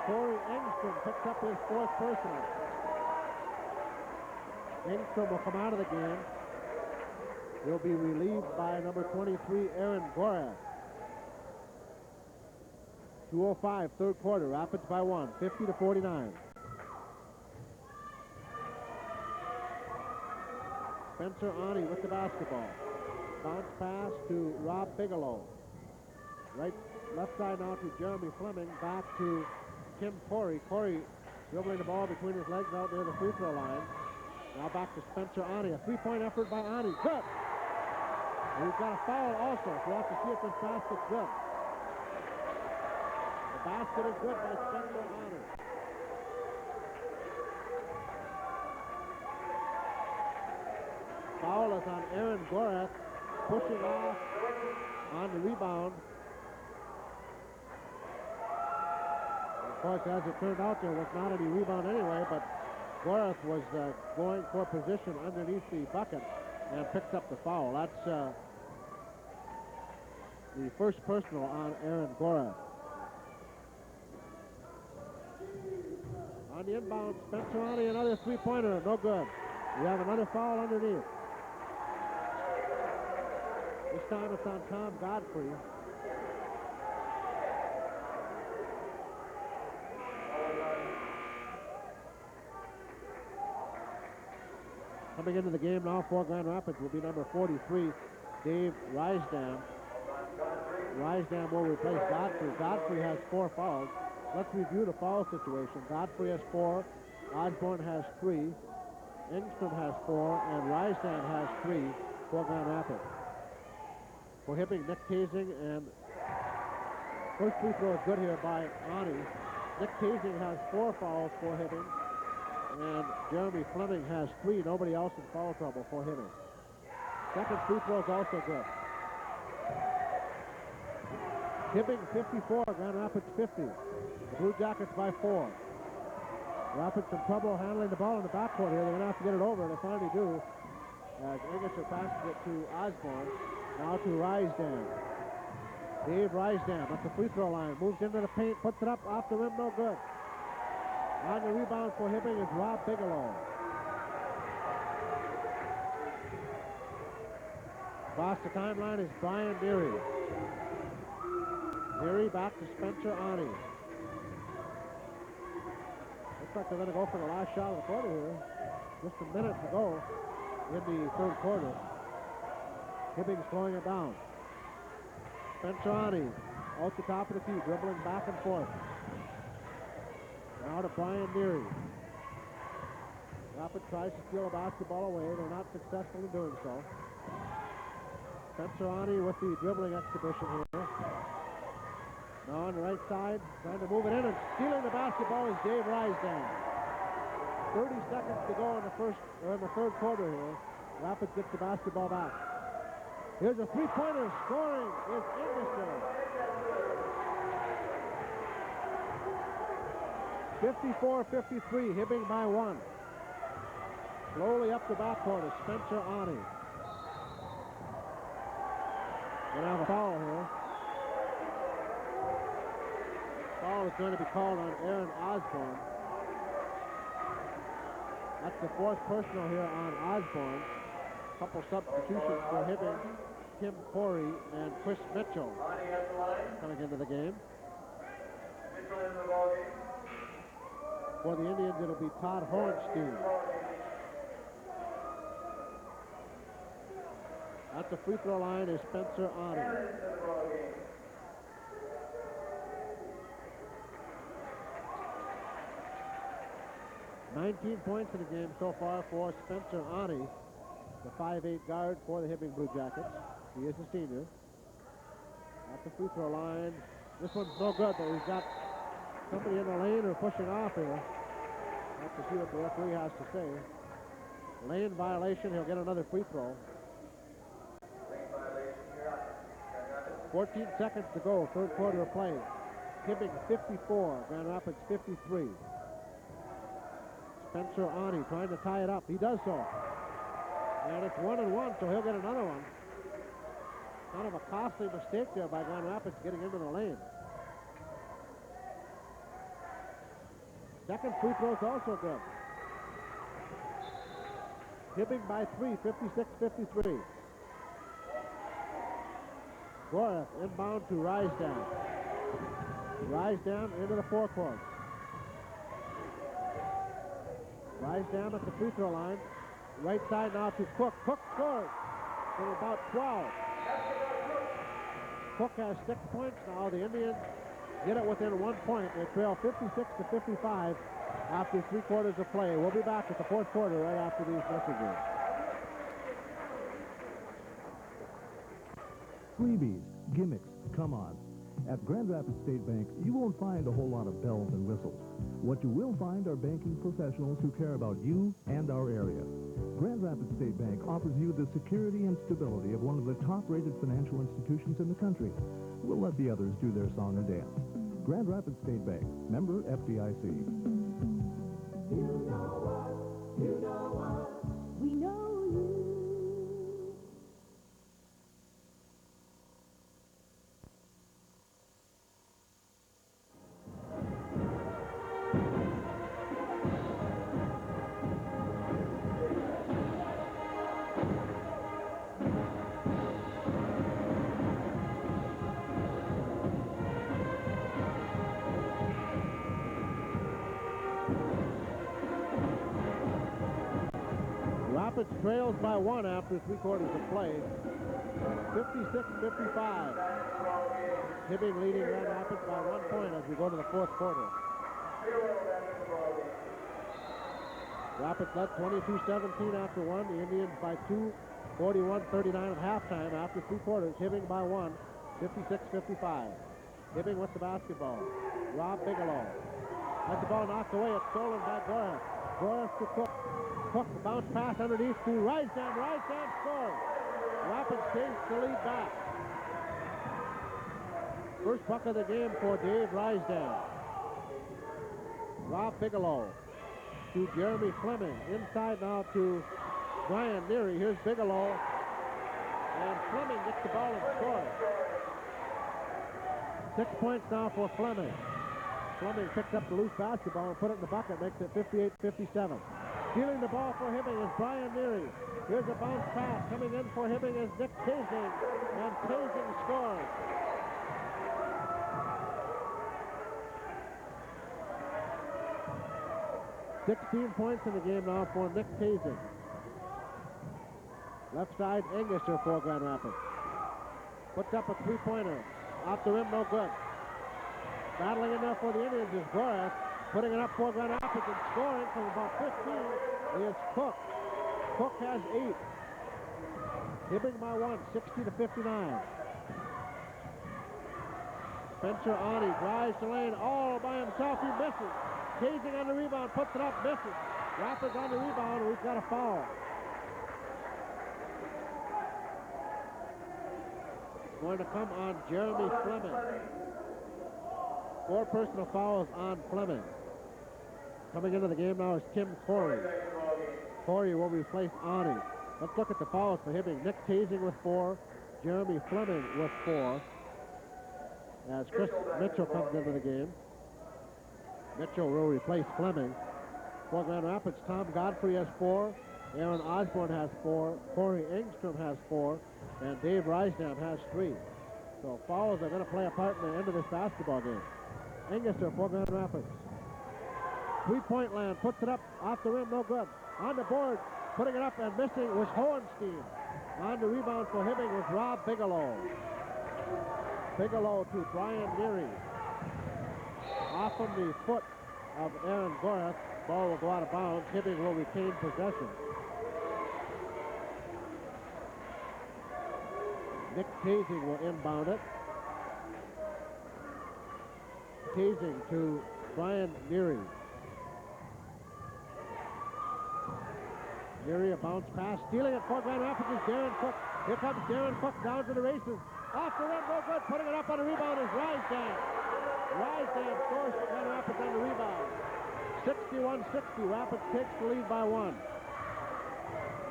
Corey Engstrom picks up his 4th personal. Engstrom will come out of the game. He'll be relieved by number 23, Aaron Gorath. 2:05, third quarter. Rapids by 1, 50-49. Spencer Ani with the basketball. Bounce pass to Rob Bigelow. Left side now to Jeremy Fleming. Back to Tim Corey. Corey dribbling the ball between his legs out near the free throw line. Now back to Spencer Ani. A three-point effort by Ani. Good. And he's got a foul also. So we'll have to see if this basket's good. The basket is good by Spencer Ani. Foul is on Aaron Gorath, pushing off on the rebound. Of course, as it turned out, there was not any rebound anyway, but Gorath was going for position underneath the bucket and picked up the foul. That's the first personal on Aaron Gorath. On the inbound, Spencer Ani, another three-pointer, no good. We have another foul underneath. This time it's on Tom Godfrey. Coming into the game now for Grand Rapids will be number 43, Dave Rysdam. Rysdam will replace Godfrey. Godfrey has 4 fouls. Let's review the foul situation. Godfrey has 4, Osborne has 3, Engstrom has 4, and Rysdam has 3 for Grand Rapids. For Hibbing, Nick Tasing, and first free throw is good here by Ani. Nick Tasing has 4 fouls for Hibbing, and Jeremy Fleming has 3. Nobody else in foul trouble for Hibbing. Second free throw is also good. Hibbing 54, Grand Rapids 50. The Blue Jackets by 4. Rapids in trouble handling the ball in the backcourt here. They're going to have to get it over, and they finally do. As Engelser passes it to Osborne. Now to Rysdam. Dave Rysdam at the free throw line. Moves into the paint, puts it up, off the rim, no good. On the rebound for Hibbing is Rob Bigelow. Across the timeline is Brian Deary. Deary back to Spencer Ani. Looks like they're going to go for the last shot of the quarter here. Just a minute to go in the third quarter. Hibbing slowing it down. Spencer Ani out the top of the key, dribbling back and forth. Now to Brian Deary. Rapids tries to steal a basketball away. They're not successful in doing so. Spencer Ani with the dribbling exhibition here. Now on the right side, trying to move it in, and stealing the basketball is Dave Rysdam. 30 seconds to go in the third quarter here. Rapids gets the basketball back. Here's a three-pointer. Scoring is Engelser. 54-53, Hibbing by 1. Slowly up the backcourt is Spencer Ani. Gonna have a foul here. Foul is going to be called on Aaron Osborne. That's the 4th personal here on Osborne. Couple substitutions for Hibbing. Tim Corey and Chris Mitchell coming into the game. For the Indians, it'll be Todd Horenstein. At the free throw line is Spencer Ani. $19 points in the game so far for Spencer Ani, the 5'8" guard for the Hibbing Blue Jackets. He is a senior. At the free throw line, this one's no good, but we've got somebody in the lane or pushing off here. We'll have to see what the referee has to say. Lane violation, he'll get another free throw. 14 seconds to go, third quarter of play. Hibbing 54, Grand Rapids 53. Spencer Ani trying to tie it up. He does so. And it's 1-1, so he'll get another one. Kind of a costly mistake there by Grand Rapids getting into the lane. Second free throw is also good. Hibbing by 3, 56-53. Gorath inbound to Rysdam. Rise down into the forecourt. Rise down at the free throw line. Right side now to Cook. Cook scores from about 12. Cook has 6 points now. The Indians get it within 1 point. They trail 56-55 after 3 quarters of play. We'll be back at the fourth quarter right after these messages. Freebies, gimmicks, come-ons. At Grand Rapids State Bank, you won't find a whole lot of bells and whistles. What you will find are banking professionals who care about you and our area. Grand Rapids State Bank offers you the security and stability of one of the top-rated financial institutions in the country. We'll let the others do their song and dance. Grand Rapids State Bank, member FDIC. You know us, you know us, we know you. Rapids trails by 1 after 3 quarters of play. 56-55. Hibbing leading Grand Rapids by 1 point as we go to the fourth quarter. Rapids led 22-17 after 1. The Indians by 2, 41-39 at halftime after 3 quarters. Hibbing by 1, 56-55. Hibbing with the basketball. Rob Bigelow. Has the ball knocked away. It's stolen by Goris. Goris to Cook. Cook, bounce pass underneath to Risedam. Risedam scores. Rapids takes the lead back. First buck of the game for Dave Risedam. Rob Bigelow to Jeremy Fleming. Inside now to Brian Neary. Here's Bigelow. And Fleming gets the ball and scores. 6 points now for Fleming. Fleming picks up the loose basketball and put it in the bucket. Makes it 58-57. Stealing the ball for Hibbing is Brian Neary. Here's a bounce pass. Coming in for Hibbing is Nick Tasing. And Tasing scores. $16 points in the game now for Nick Tasing. Left side, Engesser for Grand Rapids. Puts up a three-pointer. Off the rim, no good. Battling in there for the Indians is Goris. Putting it up for Grand Rapids and scoring from about 15 is Cook. Cook has 8. Hibbing by 1, 60-59. Spencer Ani drives the lane all by himself. He misses. Tasing on the rebound, puts it up, misses. Rapids on the rebound, we've got a foul. Going to come on Jeremy Fleming. 4 personal fouls on Fleming. Coming into the game now is Tim Corey. Corey will replace Ani. Let's look at the fouls for Hibbing. Nick Tasing with 4. Jeremy Fleming with 4. As Chris Mitchell comes into the game. Mitchell will replace Fleming. For Grand Rapids, Tom Godfrey has 4. Aaron Osborne has 4. Corey Engstrom has 4. And Dave Risedam has 3. So fouls are going to play a part in the end of this basketball game. Engesser for Grand Rapids. 3-point land, puts it up off the rim, no good. On the board, putting it up and missing was Hohenstein. On the rebound for Hibbing was Rob Bigelow. Bigelow to Brian Neary. Off from the foot of Aaron Goris. Ball will go out of bounds. Hibbing will retain possession. Nick Tasing will inbound it. Tasing to Brian Neary. Neary, a bounce pass. Stealing it for Grand Rapids is Darren Cook. Here comes Darren Cook down to the races. Off the rim, no good. Putting it up on the rebound is Risedam. Risedam scores for Grand Rapids on the rebound. 61-60. Rapids takes the lead by 1.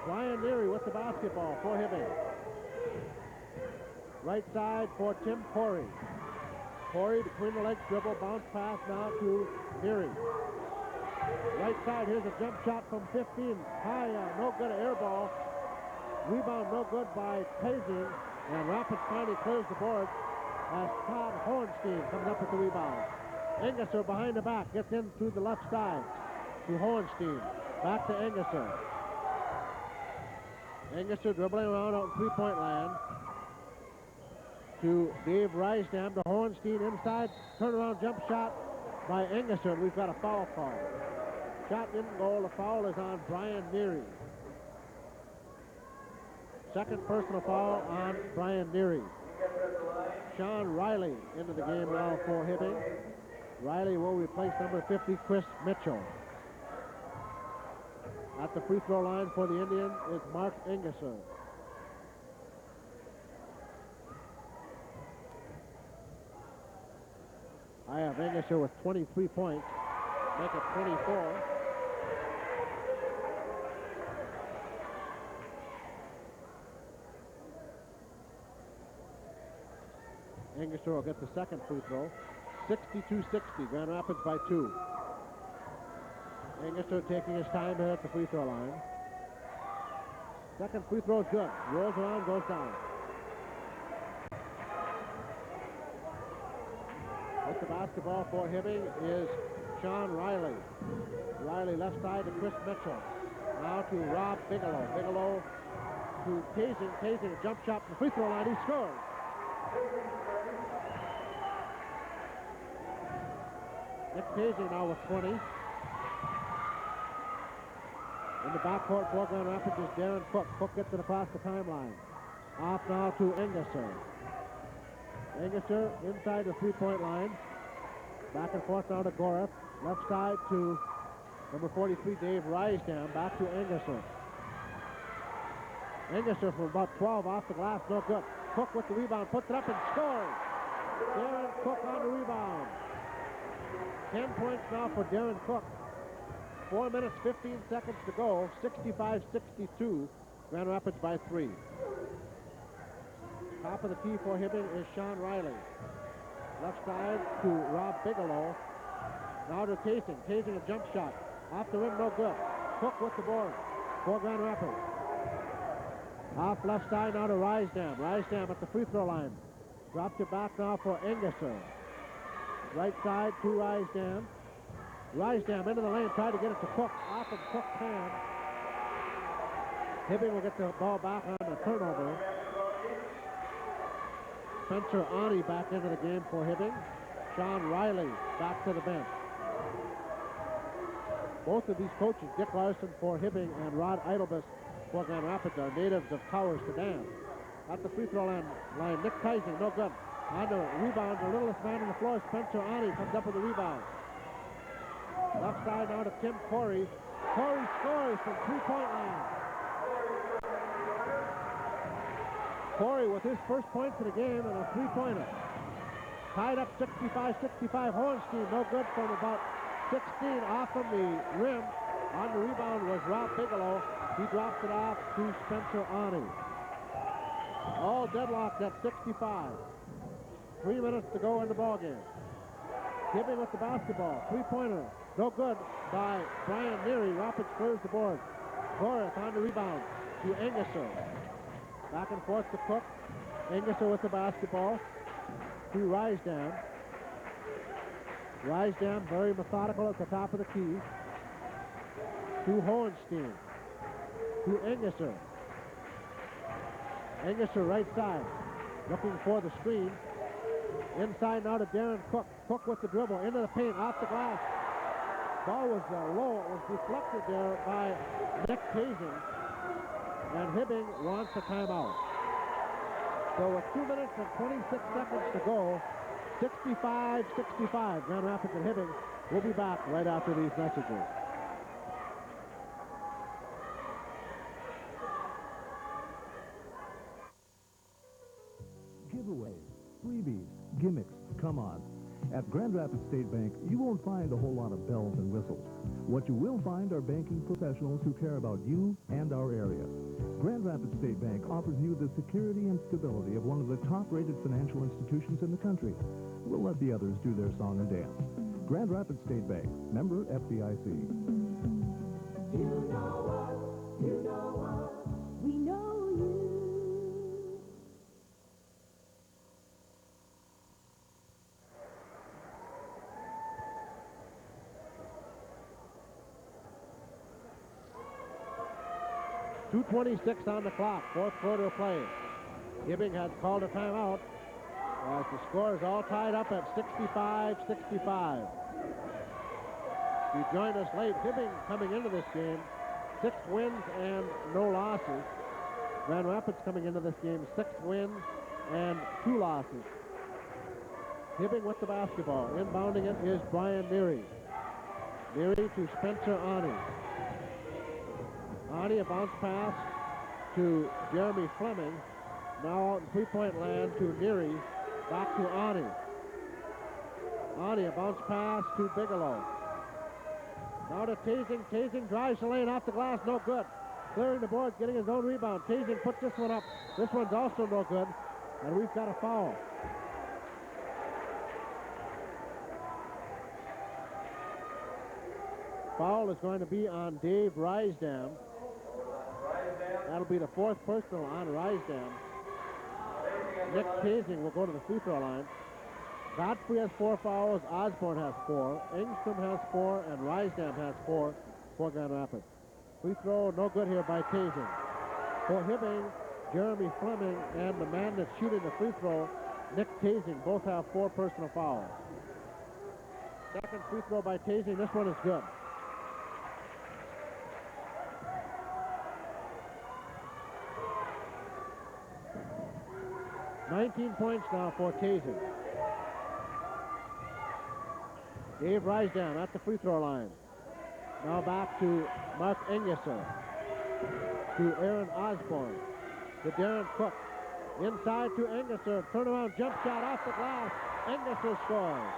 Brian Neary with the basketball for Hibbing. Right side for Tim Corey. Corey between the legs dribble, bounce pass now to Neary. Right side, here's a jump shot from 15. High, no good, air ball. Rebound no good by Tasing, and Rapids finally clears the board. as Todd Hohenstein comes up with the rebound. Engesser behind the back, gets in through the left side to Hohenstein. Back to Engesser. Engesser dribbling around out in three-point land to Dave Rysdam to Hohenstein inside. Turnaround jump shot by Engesser. We've got a foul call. Shot didn't go. The foul is on Brian Neary. Second personal foul on Brian Neary. Sean Riley into the game now for Hibbing. Riley will replace number 50, Chris Mitchell. At the free throw line for the Indians is Mark Engesser. I have Engesser with 23 points. Make it 24. Engesser will get the second free throw. 62-60, Grand Rapids by 2. Engesser taking his time here at the free throw line. Second free throw is good. Rolls around, goes down. With the basketball for Hibbing is Sean Riley. Riley left side to Chris Mitchell. Now to Rob Bigelow. Bigelow to Tasing. Tasing, a jump shot from the free throw line. He scores. Nick Tasing now with 20. In the backcourt for Grand Rapids is Darren Cook. Cook gets it across the timeline. Off now to Engesser. Engesser inside the three-point line. Back and forth now to Gorath. Left side to number 43, Dave Rysdam. Back to Engesser. Engesser from about 12 off the glass. No good. Cook with the rebound. Puts it up and scores. Darren Cook on the rebound. 10 points now for Darren Cook. 4 minutes, 15 seconds to go. 65-62. Grand Rapids by 3. Top of the key for Hibbing is Sean Riley. Left side to Rob Bigelow. Now to Tasing. Tasing a jump shot. Off the rim, no good. Cook with the board for Grand Rapids. Off left side now to Rysdam. Rysdam at the free throw line. Drops it back now for Engesser. Right side to Rysdam. Rysdam into the lane, tried to get it to Cook. Off of Cook's hand. Hibbing will get the ball back on the turnover. Spencer Ani back into the game for Hibbing. Sean Riley back to the bench. Both of these coaches, Dick Larson for Hibbing and Rod Eidelbus for Grand Rapids, are natives of Towers, Sudan. At the free throw line, Nick Tasing, no good. On the rebound, the littlest man on the floor, Spencer Ani, comes up with the rebound. Left side now to Tim Corey. Corey scores from three-point line. Corey with his first points of the game and a three-pointer. Tied up 65-65. Hohenstein, no good from about 16 off of the rim. On the rebound was Rob Bigelow. He drops it off to Spencer Ani. All deadlocked at 65. 3 minutes to go in the ballgame. Hibbing with the basketball. Three-pointer. No good by Brian Neary. Rapids clears the board. Gorath on the rebound to Engesser. Back and forth to Cook. Engesser with the basketball to Rysdam. Rysdam very methodical at the top of the key. To Hohenstein. To Engesser. Engesser right side. Looking for the screen. Inside now to Darren Cook. Cook with the dribble. Into the paint. Off the glass. Ball was low. It was deflected there by Nick Tasing. And Hibbing wants a timeout. So with 2 minutes and 26 seconds to go, 65-65, Grand Rapids and Hibbing. We'll be back right after these messages. Giveaways, freebies, gimmicks, come on. At Grand Rapids State Bank, you won't find a whole lot of bells and whistles. What you will find are banking professionals who care about you and our area. Grand Rapids State Bank offers you the security and stability of one of the top-rated financial institutions in the country. We'll let the others do their song and dance. Grand Rapids State Bank, member FDIC. You know us, you know us, we know you. 2:26 on the clock, fourth quarter of play. Hibbing has called a timeout as the score is all tied up at 65-65. If you joined us late, Hibbing coming into this game, 6 wins and no losses. Grand Rapids coming into this game, 6 wins and 2 losses. Hibbing with the basketball. Inbounding it is Brian Neary. Neary to Spencer Ani. Ani, a bounce pass to Jeremy Fleming. Now out in three-point land to Neary. Back to Ani. Ani, a bounce pass to Bigelow. Now to Tasing. Tasing drives the lane off the glass, no good. Clearing the board, getting his own rebound. Tasing puts this one up. This one's also no good. And we've got a foul. Foul is going to be on Dave Rysdam. That'll be the 4th personal on Rysdam. Nick Tasing will go to the free throw line. Godfrey has 4 fouls, Osborne has 4, Engstrom has 4, and Rysdam has 4 for Grand Rapids. Free throw, no good here by Tasing. For Hibbing, Jeremy Fleming, and the man that's shooting the free throw, Nick Tasing, both have 4 personal fouls. Second free throw by Tasing, this one is good. $19 points now for Tasing. Dave Rysdam at the free throw line. Now back to Mark Engesser. To Aaron Osborne. To Darren Cook. Inside to Engesser. Turnaround jump shot off the glass. Engesser scores.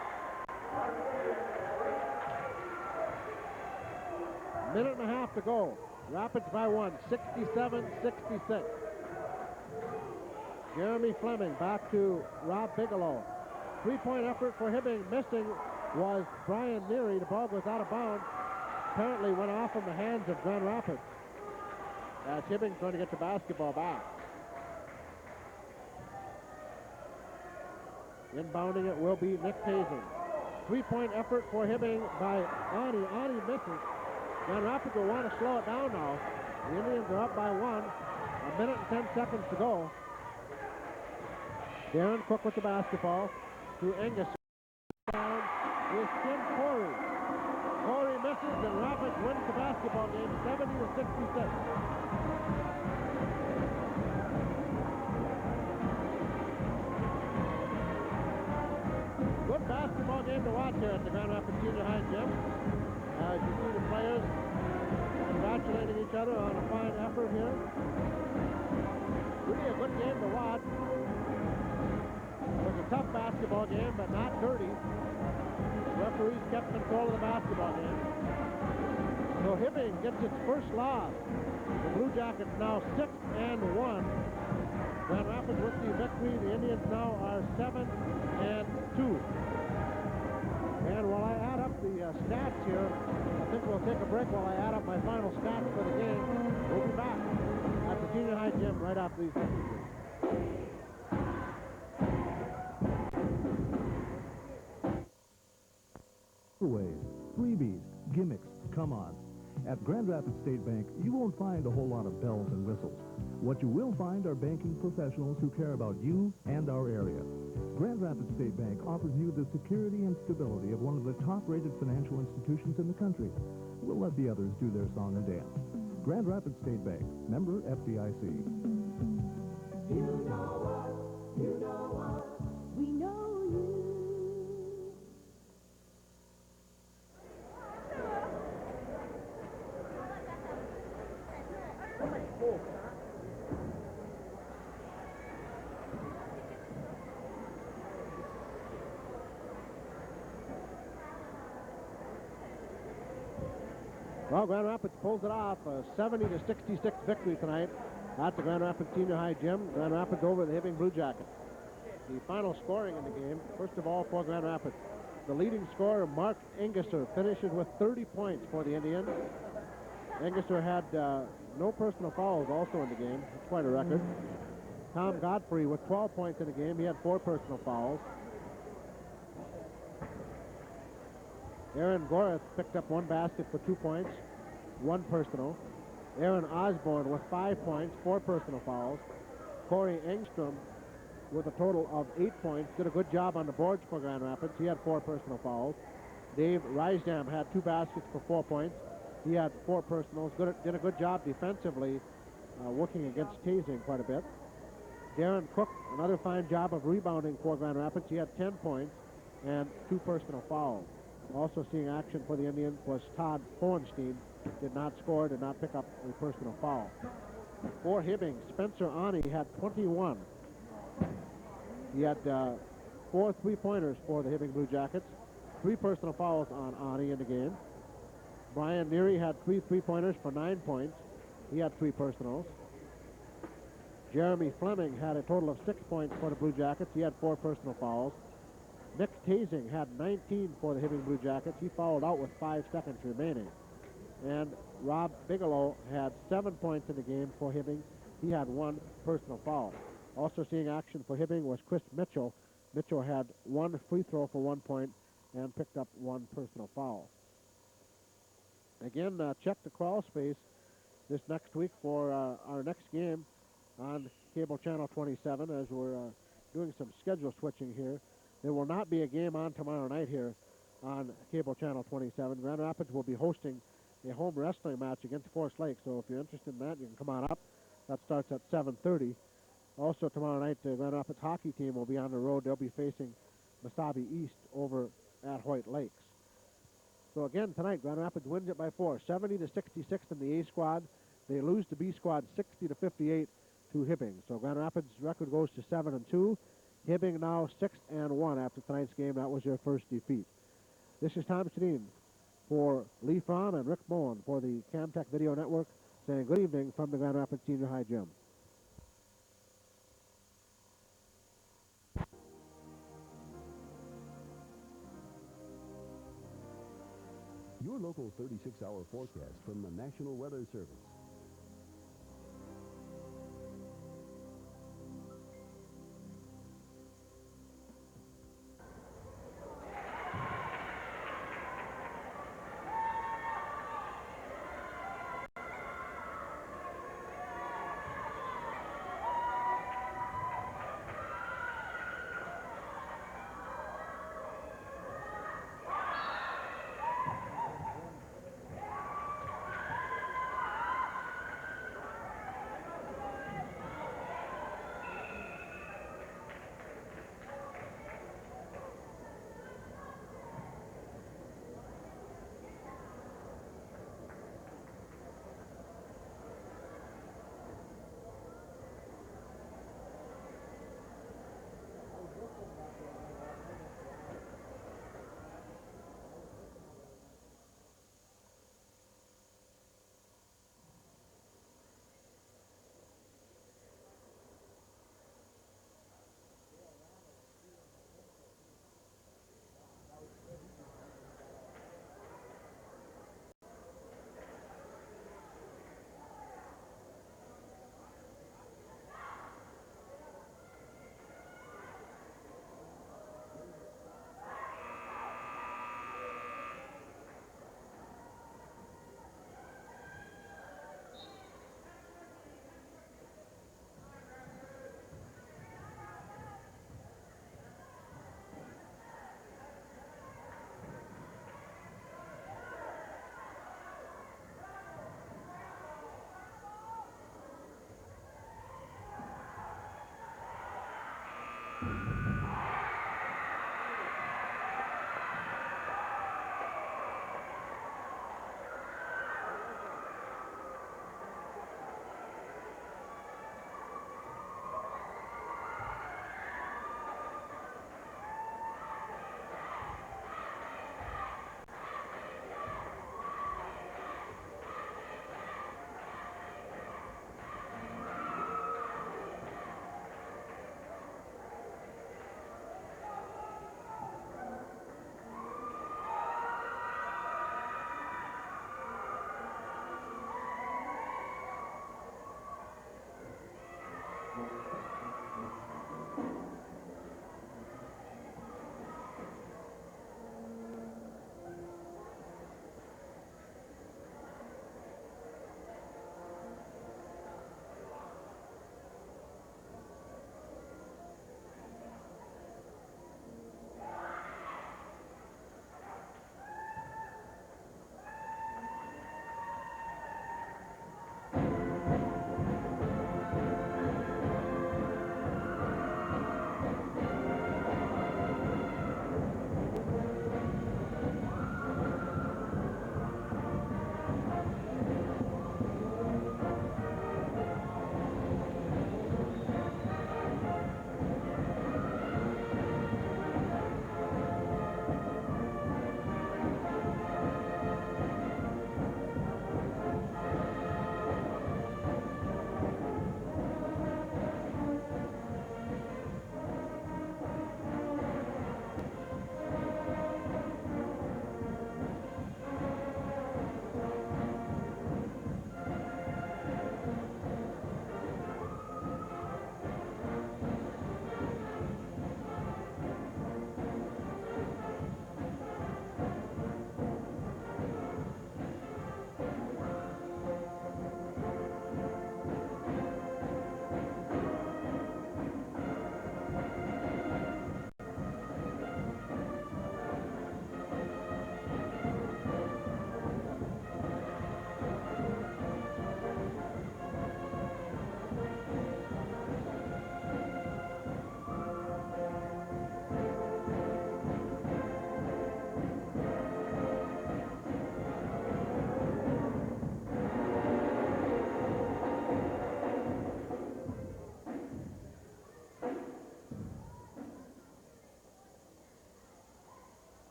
Minute and a half to go. Rapids by 1, 67-66. Jeremy Fleming back to Rob Bigelow. Three-point effort for Hibbing. Missing was Brian Neary. The ball goes out of bounds. Apparently went off in the hands of Grand Rapids. As Hibbing's going to get the basketball back. Inbounding it will be Nick Tasing. Three-point effort for Hibbing by Ani. Ani misses. Grand Rapids will want to slow it down now. The Indians are up by 1. A minute and 10 seconds to go. Darren Cook with the basketball to Engesser. Down with Tim Corey. Corey misses and Rapids wins the basketball game 70-66. Good basketball game to watch here at the Grand Rapids Junior High Gym. As you see the players congratulating each other on a fine effort here. Really a good game to watch. It was a tough basketball game, but not dirty. The referees kept control of the basketball game. So Hibbing gets its first loss. The Blue Jackets now 6-1. Grand Rapids with the victory. The Indians now are 7-2. And while I add up the stats here, I think we'll take a break while I add up my final stats for the game. We'll be back at the Junior High Gym right after these messages. Ways, freebies, gimmicks, come-ons. At Grand Rapids State Bank, you won't find a whole lot of bells and whistles. What you will find are banking professionals who care about you and our area. Grand Rapids State Bank offers you the security and stability of one of the top-rated financial institutions in the country. We'll let the others do their song and dance. Grand Rapids State Bank, member FDIC. You know us, you know us, we know you. Well, Grand Rapids pulls it off, a 70-66 victory tonight at the Grand Rapids Senior High Gym. Grand Rapids over the Hibbing Blue Jackets. The final scoring in the game, first of all for Grand Rapids. The leading scorer, Mark Engesser, finishes with 30 points for the Indians. Engesser had no personal fouls also in the game. That's quite a record. Tom Godfrey with 12 points in the game. He had 4 personal fouls. Aaron Gorath picked up 1 basket for 2 points, 1 personal. Aaron Osborne with 5 points, 4 personal fouls. Corey Engstrom with a total of 8 points. Did a good job on the boards for Grand Rapids. He had 4 personal fouls. Dave Reisdam had 2 baskets for 4 points. He had 4 personals. Did a good job defensively, working against tasing quite a bit. Darren Cook, another fine job of rebounding for Grand Rapids. He had 10 points and 2 personal fouls. Also seeing action for the Indians was Todd Hohenstein. Did not score, did not pick up a personal foul. For Hibbing, Spencer Ani had 21. He had 4 3-pointers for the Hibbing Blue Jackets. 3 personal fouls on Ani in the game. Brian Neary had 3 3-pointers for 9 points. He had 3 personals. Jeremy Fleming had a total of 6 points for the Blue Jackets. He had 4 personal fouls. Nick Tasing had 19 for the Hibbing Blue Jackets. He fouled out with 5 seconds remaining. And Rob Bigelow had 7 points in the game for Hibbing. He had 1 personal foul. Also seeing action for Hibbing was Chris Mitchell. Mitchell had 1 free throw for 1 point and picked up 1 personal foul. Again, check the crawl space this next week for our next game on Cable Channel 27 as we're doing some schedule switching here. There will not be a game on tomorrow night here on Cable Channel 27. Grand Rapids will be hosting a home wrestling match against Forest Lake, so if you're interested in that, you can come on up. That starts at 7:30. Also tomorrow night, the Grand Rapids hockey team will be on the road. They'll be facing Mesabi East over at Hoyt Lakes. So again, tonight, Grand Rapids wins it by 4, 70-66 in the A squad. They lose the B squad 60-58 to Hibbing. So Grand Rapids' record goes to 7-2. Hibbing now 6-1 after tonight's game. That was their first defeat. This is Tom Sedin for Lee Fromm and Rick Bowen for the Camtech Video Network, saying good evening from the Grand Rapids Senior High Gym. Your local 36-hour forecast from the National Weather Service.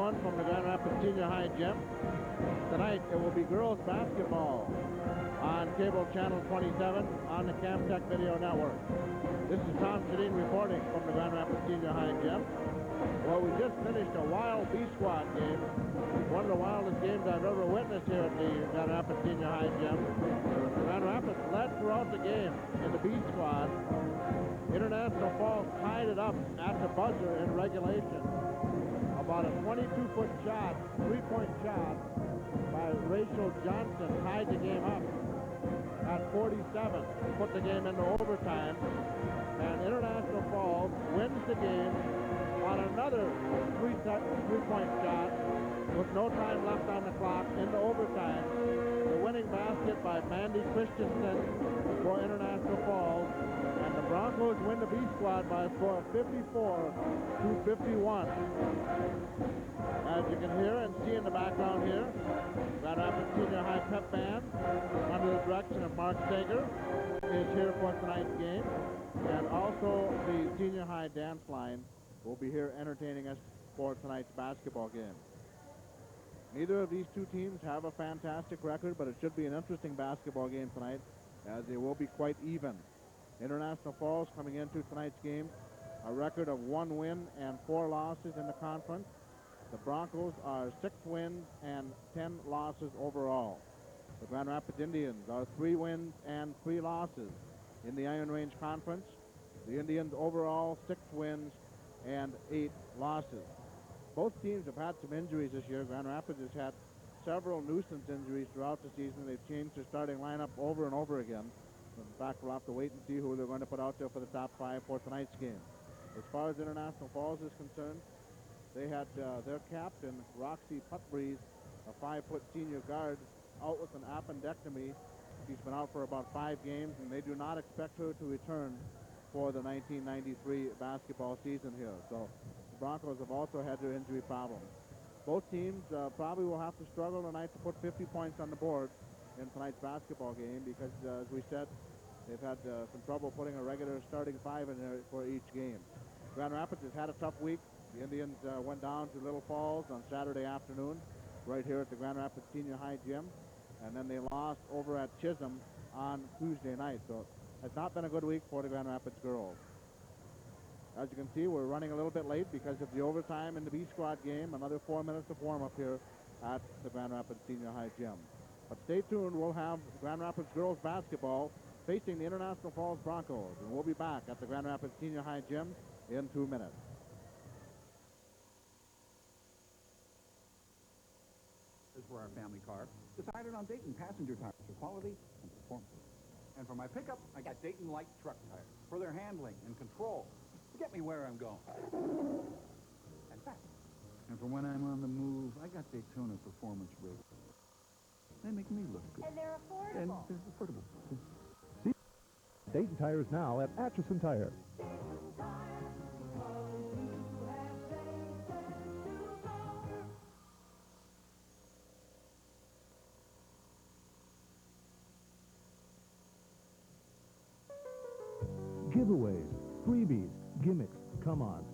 everyone, from the Grand Rapids Senior High Gym. Tonight it will be girls basketball on cable channel 27 on the Camtech Video Network. This is Tom Sedin reporting from the Grand Rapids Senior High Gym. Well, we just finished a wild B Squad game. One of the wildest games I've ever witnessed here at the Grand Rapids Senior High Gym. Grand Rapids led throughout the game in the B Squad. International Falls tied it up at the buzzer in regulation. About a 22-foot shot, three-point shot by Rachel Johnson tied the game up at 47, put the game into overtime, and International Falls wins the game on another three-point shot with no time left on the clock into overtime. The winning basket by Mandy Christensen for International Falls, and the Broncos win the B Squad by a score of 54-51. As you can hear and see in the background here, Grand Rapids Senior High Pep Band, under the direction of Mark Sager, is here for tonight's game. And also the Senior High Dance Line will be here entertaining us for tonight's basketball game. Neither of these two teams have a fantastic record, but it should be an interesting basketball game tonight, as they will be quite even. International Falls coming into tonight's game, a record of 1 win and 4 losses in the conference. The Broncos are 6 wins and 10 losses overall. The Grand Rapids Indians are 3 wins and 3 losses in the Iron Range Conference. The Indians overall 6 wins and 8 losses. Both teams have had some injuries this year. Grand Rapids has had several nuisance injuries throughout the season. They've changed their starting lineup over and over again. In fact, we'll have to wait and see who they're going to put out there for the top 5 for tonight's game. As far as International Falls is concerned, they had their captain, Roxy Putbreeze, a 5-foot senior guard, out with an appendectomy. She's been out for about 5 games, and they do not expect her to return for the 1993 basketball season here. So the Broncos have also had their injury problems. Both teams probably will have to struggle tonight to put 50 points on the board in tonight's basketball game because, as we said, they've had some trouble putting a regular starting 5 in there for each game. Grand Rapids has had a tough week. The Indians went down to Little Falls on Saturday afternoon, right here at the Grand Rapids Senior High Gym, and then they lost over at Chisholm on Tuesday night. So it's not been a good week for the Grand Rapids girls. As you can see, we're running a little bit late because of the overtime in the B Squad game. Another 4 minutes of warm-up here at the Grand Rapids Senior High Gym. But stay tuned. We'll have Grand Rapids girls basketball facing the International Falls Broncos, and we'll be back at the Grand Rapids Senior High Gym in 2 minutes. For our family car, decided on Dayton passenger tires for quality and performance. And for my pickup, I got Dayton light truck tires for their handling and control to get me where I'm going. And fast. And for when I'm on the move, I got Daytona performance brakes. They make me look good. And they're affordable. And they're affordable. See Dayton tires now at Atchison Tire. Giveaways, freebies, gimmicks, come-ons.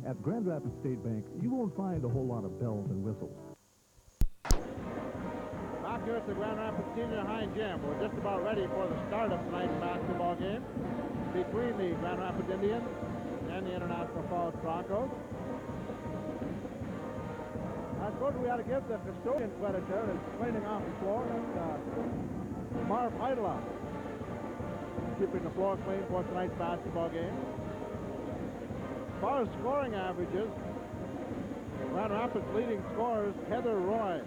At Grand Rapids State Bank, you won't find a whole lot of bells and whistles. Back here at the Grand Rapids Senior High Gym, we're just about ready for the start of tonight's basketball game between the Grand Rapids Indians and the International Falls Broncos. I suppose we ought to give the custodian credit there that's cleaning off the floor. That's Marv Heidela, keeping the floor clean for tonight's basketball game. As far as scoring averages, Grand Rapids leading scorers, Heather Roy,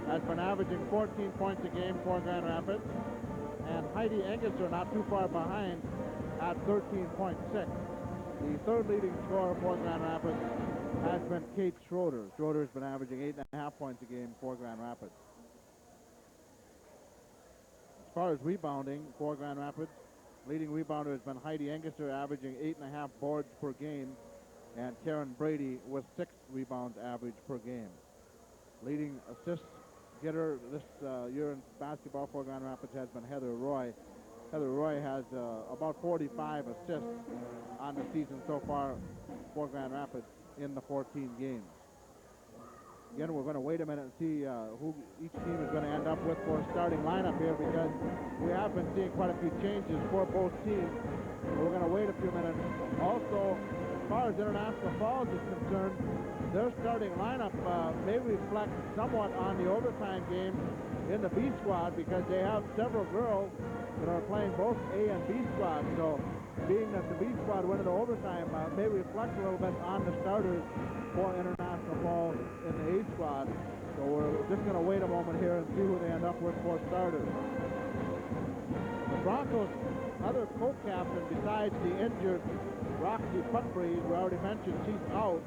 has been averaging 14 points a game for Grand Rapids, and Heidi Engesser not too far behind at 13.6. The third leading scorer for Grand Rapids has been Kate Schroeder. Schroeder has been averaging 8.5 points a game for Grand Rapids. As far as rebounding for Grand Rapids, leading rebounder has been Heidi Engesser, averaging 8.5 boards per game, and Karen Brady with 6 rebounds average per game. Leading assist getter this year in basketball for Grand Rapids has been Heather Roy. Heather Roy has about 45 assists on the season so far for Grand Rapids in the 14 games. Again, we're going to wait a minute and see who each team is going to end up with for a starting lineup here, because we have been seeing quite a few changes for both teams. We're going to wait a few minutes. Also, as far as International Falls is concerned, their starting lineup may reflect somewhat on the overtime game in the B squad, because they have several girls that are playing both A and B squad. So being that the B squad went into overtime may reflect a little bit on the starters for International Falls in the A squad. So we're just going to wait a moment here and see who they end up with for starters. The Broncos' other co-captain, besides the injured Roxy Putbreeze, we already mentioned she's out.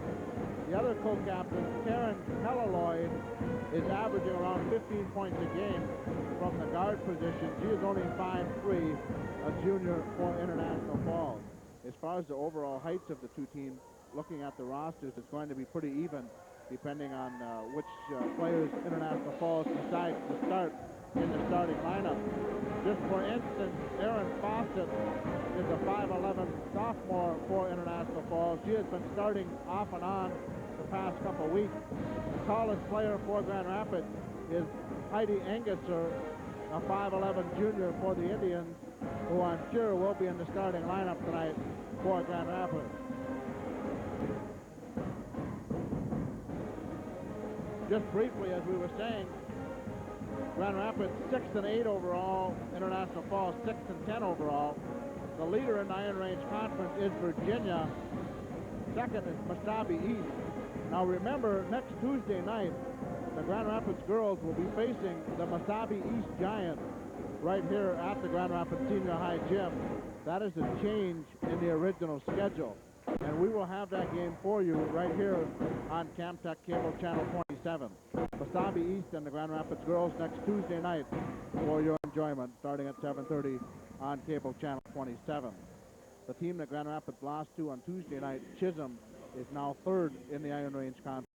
The other co-captain, Karen Kellalloyd, is averaging around 15 points a game from the guard position. She is only 5'3", a junior for International Falls. As far as the overall heights of the two teams, looking at the rosters, it's going to be pretty even, depending on which players International Falls decides to start in the starting lineup. Just for instance, Erin Fawcett is a 5'11" sophomore for International Falls. She has been starting off and on the past couple of weeks. The tallest player for Grand Rapids is Heidi Engesser, a 5'11" junior for the Indians, who I'm sure will be in the starting lineup tonight for Grand Rapids. Just briefly, as we were saying, Grand Rapids 6 and 8 overall, International Falls 6 and 10 overall. The leader in the Iron Range Conference is Virginia. Second is Mesabi East. Now remember, next Tuesday night, the Grand Rapids girls will be facing the Mesabi East Giants right here at the Grand Rapids Senior High Gym. That is a change in the original schedule. And we will have that game for you right here on Camtech Cable Channel 27. Mesabi East and the Grand Rapids girls next Tuesday night for your enjoyment, starting at 7:30 on Cable Channel 27. The team that Grand Rapids lost to on Tuesday night, Chisholm, is now third in the Iron Range Conference.